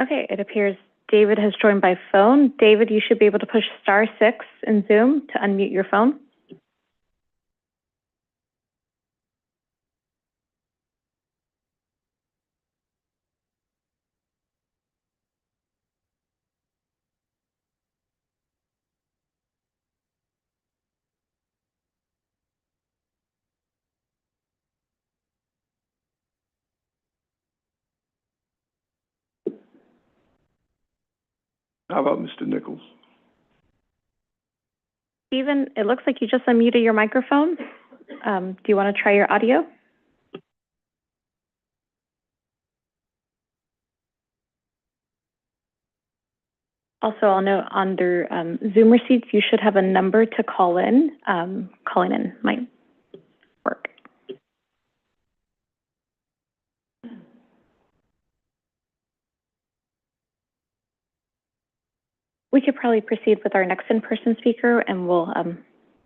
F: Okay, it appears David has joined by phone. David, you should be able to push *6 in Zoom to unmute your phone.
E: How about Mr. Nichols?
F: Stephen, it looks like you just unmuted your microphone. Do you want to try your audio? Also, I'll note under Zoom receipts, you should have a number to call in. Calling in might work. We could probably proceed with our next in-person speaker, and we'll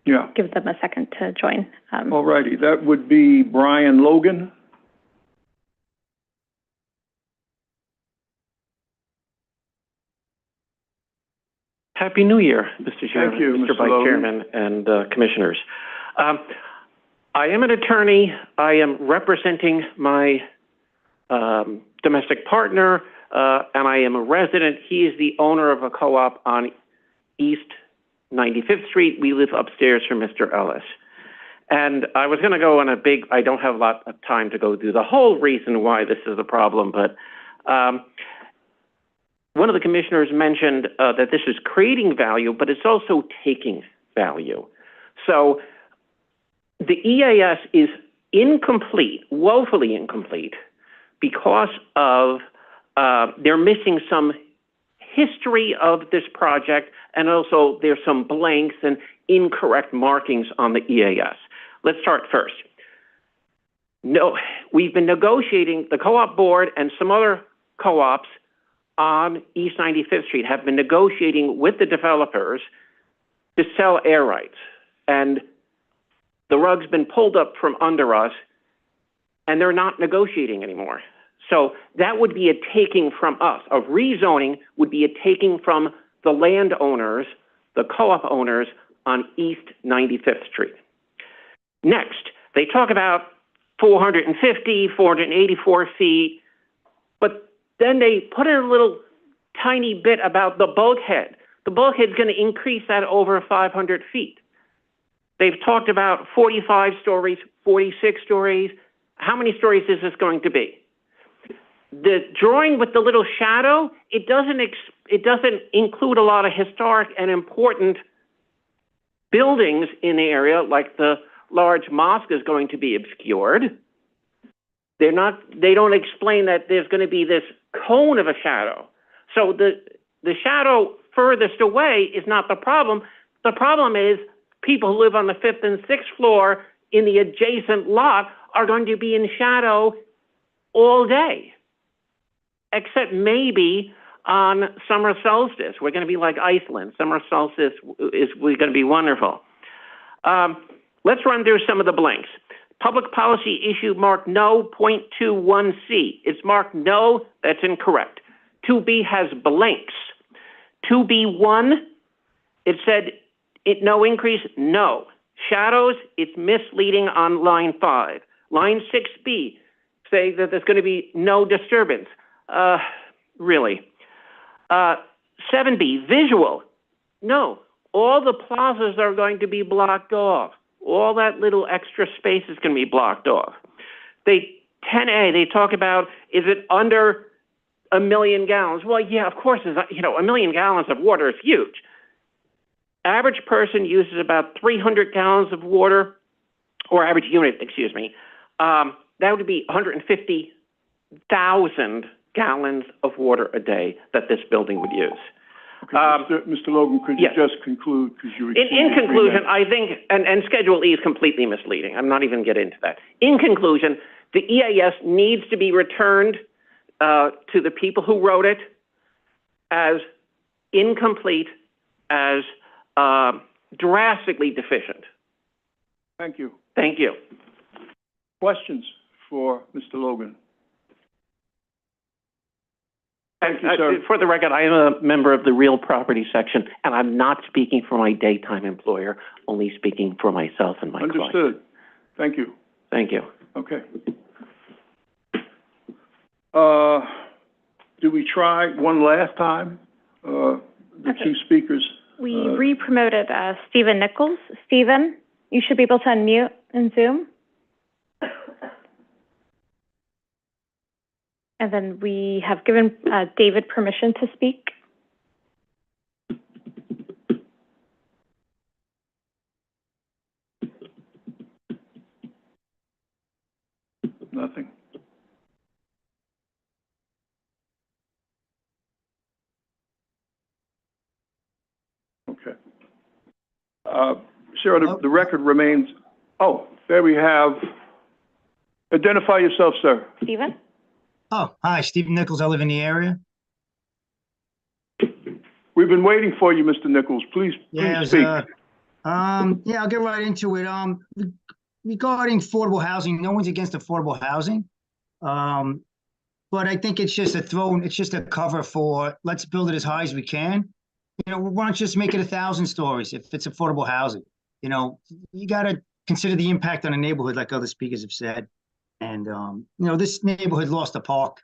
E: Yeah.
F: give them a second to join.
E: All righty, that would be Brian Logan.
J: Happy New Year, Mr. Chairman,
E: Thank you,
J: Mr.
E: Mr.
J: Vice
E: Logan.
J: Chairman, and commissioners. I am an attorney. I am representing my domestic partner, and I am a resident. He is the owner of a co-op on East 95th Street. We live upstairs from Mr. Ellis. And I was going to go on a big, I don't have a lot of time to go through the whole reason why this is a problem, but one of the commissioners mentioned that this is creating value, but it's also taking value. So the EAS is incomplete, woefully incomplete, because of they're missing some history of this project, and also there's some blanks and incorrect markings on the EAS. Let's start first. No, we've been negotiating, the co-op board and some other co-ops on East 95th Street have been negotiating with the developers to sell air rights. And the rug's been pulled up from under us, and they're not negotiating anymore. So that would be a taking from us. A rezoning would be a taking from the landowners, the co-op owners on East 95th Street. Next, they talk about 450, 484 feet, but then they put in a little tiny bit about the bulkhead. The bulkhead's going to increase that over 500 feet. They've talked about 45 stories, 46 stories. How many stories is this going to be? The drawing with the little shadow, it doesn't include a lot of historic and important buildings in the area, like the large mosque is going to be obscured. They don't explain that there's going to be this cone of a shadow. So the shadow furthest away is not the problem. The problem is people who live on the 5th and 6th floor in the adjacent lot are going to be in shadow all day, except maybe on summer solstice. We're going to be like Iceland. Summer solstice we're going to be wonderful. Let's run through some of the blanks. Public policy issue marked no, 0.21C. It's marked no, that's incorrect. 2B has blanks. 2B1, it said no increase, no. Shadows, it's misleading on line 5. Line 6B, say that there's going to be no disturbance. Really. 7B, visual, no. All the plazas are going to be blocked off. All that little extra space is going to be blocked off. 10A, they talk about, is it under 1 million gallons? Well, yeah, of course, 1 million gallons of water is huge. Average person uses about 300 gallons of water, or average unit, excuse me. That would be 150,000 gallons of water a day that this building would use.
E: Okay, Mr. Logan, could you just conclude?
J: In conclusion, I think, and Schedule E is completely misleading. I'm not even getting into that. In conclusion, the EAS needs to be returned to the people who wrote it as incomplete, as drastically deficient.
E: Thank you.
J: Thank you.
E: Questions for Mr. Logan? Thank you, sir.
J: For the record, I am a member of the real property section, and I'm not speaking for my daytime employer, only speaking for myself and my client.
E: Understood. Thank you.
J: Thank you.
E: Okay. Do we try one last time? The two speakers.
F: We re-promoted Stephen Nichols. Stephen, you should be able to unmute in Zoom. And then we have given David permission to speak.
E: Nothing. Okay. Sarah, the record remains. Oh, there we have. Identify yourself, sir.
F: Stephen?
K: Oh, hi, Stephen Nichols. I live in the area.
E: We've been waiting for you, Mr. Nichols. Please speak.
K: Yeah, I'll get right into it. Regarding affordable housing, no one's against affordable housing. But I think it's just a cover for, let's build it as high as we can. Why don't you just make it 1,000 stories if it's affordable housing? You got to consider the impact on a neighborhood, like other speakers have said. And, this neighborhood lost a park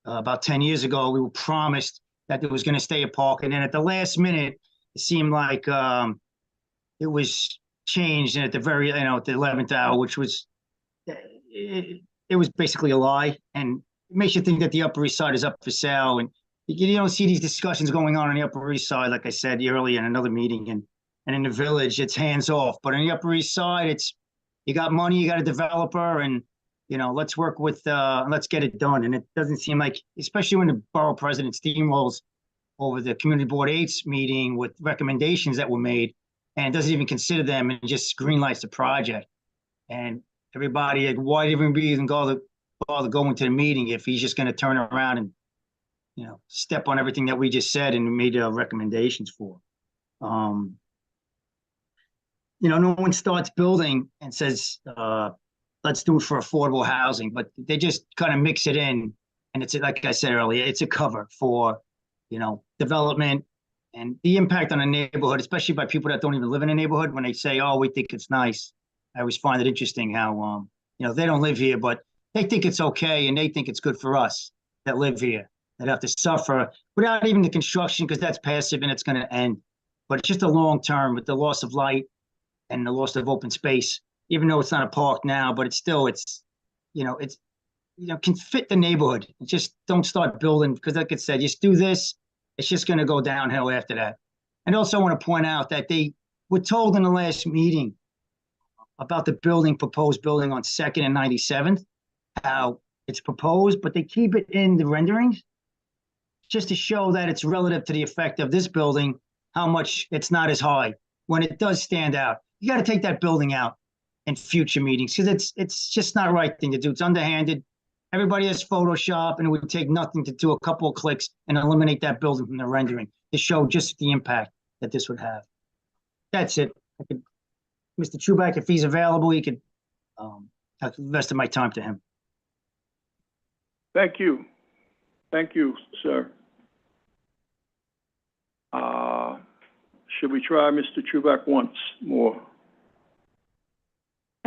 K: about 10 years ago. We were promised that there was going to stay a park. And then at the last minute, it seemed like it was changed. And at the very, at the 11th hour, which was, it was basically a lie. And it makes you think that the Upper East Side is up for sale. And you don't see these discussions going on the Upper East Side, like I said earlier in another meeting. And in the Village, it's hands off. But on the Upper East Side, it's, you got money, you got a developer, and let's work with, let's get it done. And it doesn't seem like, especially when the borough president steamrolls over the Community Board 8's meeting with recommendations that were made, and doesn't even consider them and just greenlights the project. And everybody, like, why even bother going to the meeting if he's just going to turn around and, step on everything that we just said and made recommendations for. No one starts building and says, let's do it for affordable housing, but they just kind of mix it in. And it's, like I said earlier, it's a cover for, development and the impact on a neighborhood, especially by people that don't even live in a neighborhood. When they say, oh, we think it's nice. I always find it interesting how, they don't live here, but they think it's okay. And they think it's good for us that live here, that have to suffer without even the construction, because that's passive and it's going to end. But it's just a long term with the loss of light and the loss of open space, even though it's not a park now, but it's still, can fit the neighborhood. Just don't start building, because like I said, just do this. It's just going to go downhill after that. And also want to point out that they were told in the last meeting about the proposed building on 2nd and 97th, how it's proposed, but they keep it in the renderings just to show that it's relative to the effect of this building, how much it's not as high when it does stand out. You got to take that building out in future meetings, because it's just not the right thing to do. It's underhanded. Everybody has Photoshop, and it would take nothing to do a couple of clicks and eliminate that building from the rendering to show just the impact that this would have. That's it. Mr. Truback, if he's available, he could have the rest of my time to him.
E: Thank you. Thank you, sir. Should we try Mr. Truback once more?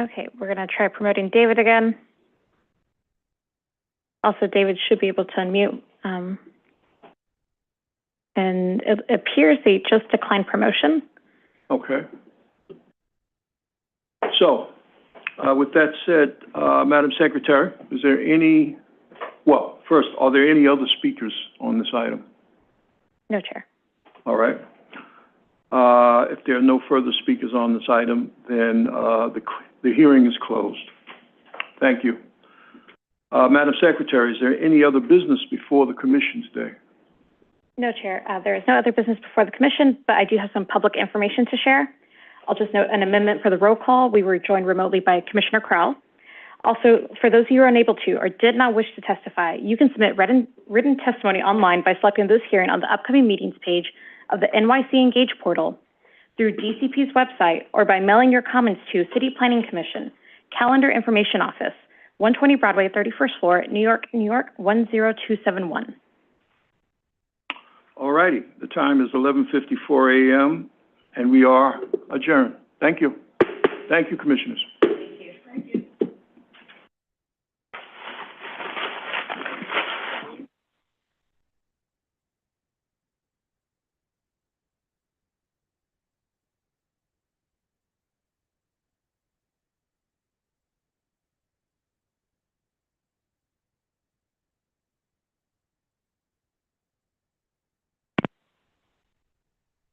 F: Okay, we're going to try promoting David again. Also, David should be able to unmute. And it appears they just declined promotion.
E: Okay. So, with that said, Madam Secretary, is there any, well, first, are there any other speakers on this item?
F: No, Chair.
E: All right. If there are no further speakers on this item, then the hearing is closed. Thank you. Madam Secretary, is there any other business before the Commission today?
F: No, Chair. There is no other business before the Commission, but I do have some public information to share. I'll just note an amendment for the roll call. We were joined remotely by Commissioner Crowell. Also, for those of you who are unable to or did not wish to testify, you can submit written testimony online by selecting this hearing on the upcoming meetings page of the NYC Engage portal, through DCP's website, or by mailing your comments to City Planning Commission, Calendar Information Office, 120 Broadway, 31st floor, New York, New York, 10271.
E: All righty. The time is 11:54 a.m. and we are adjourned. Thank you. Thank you, Commissioners.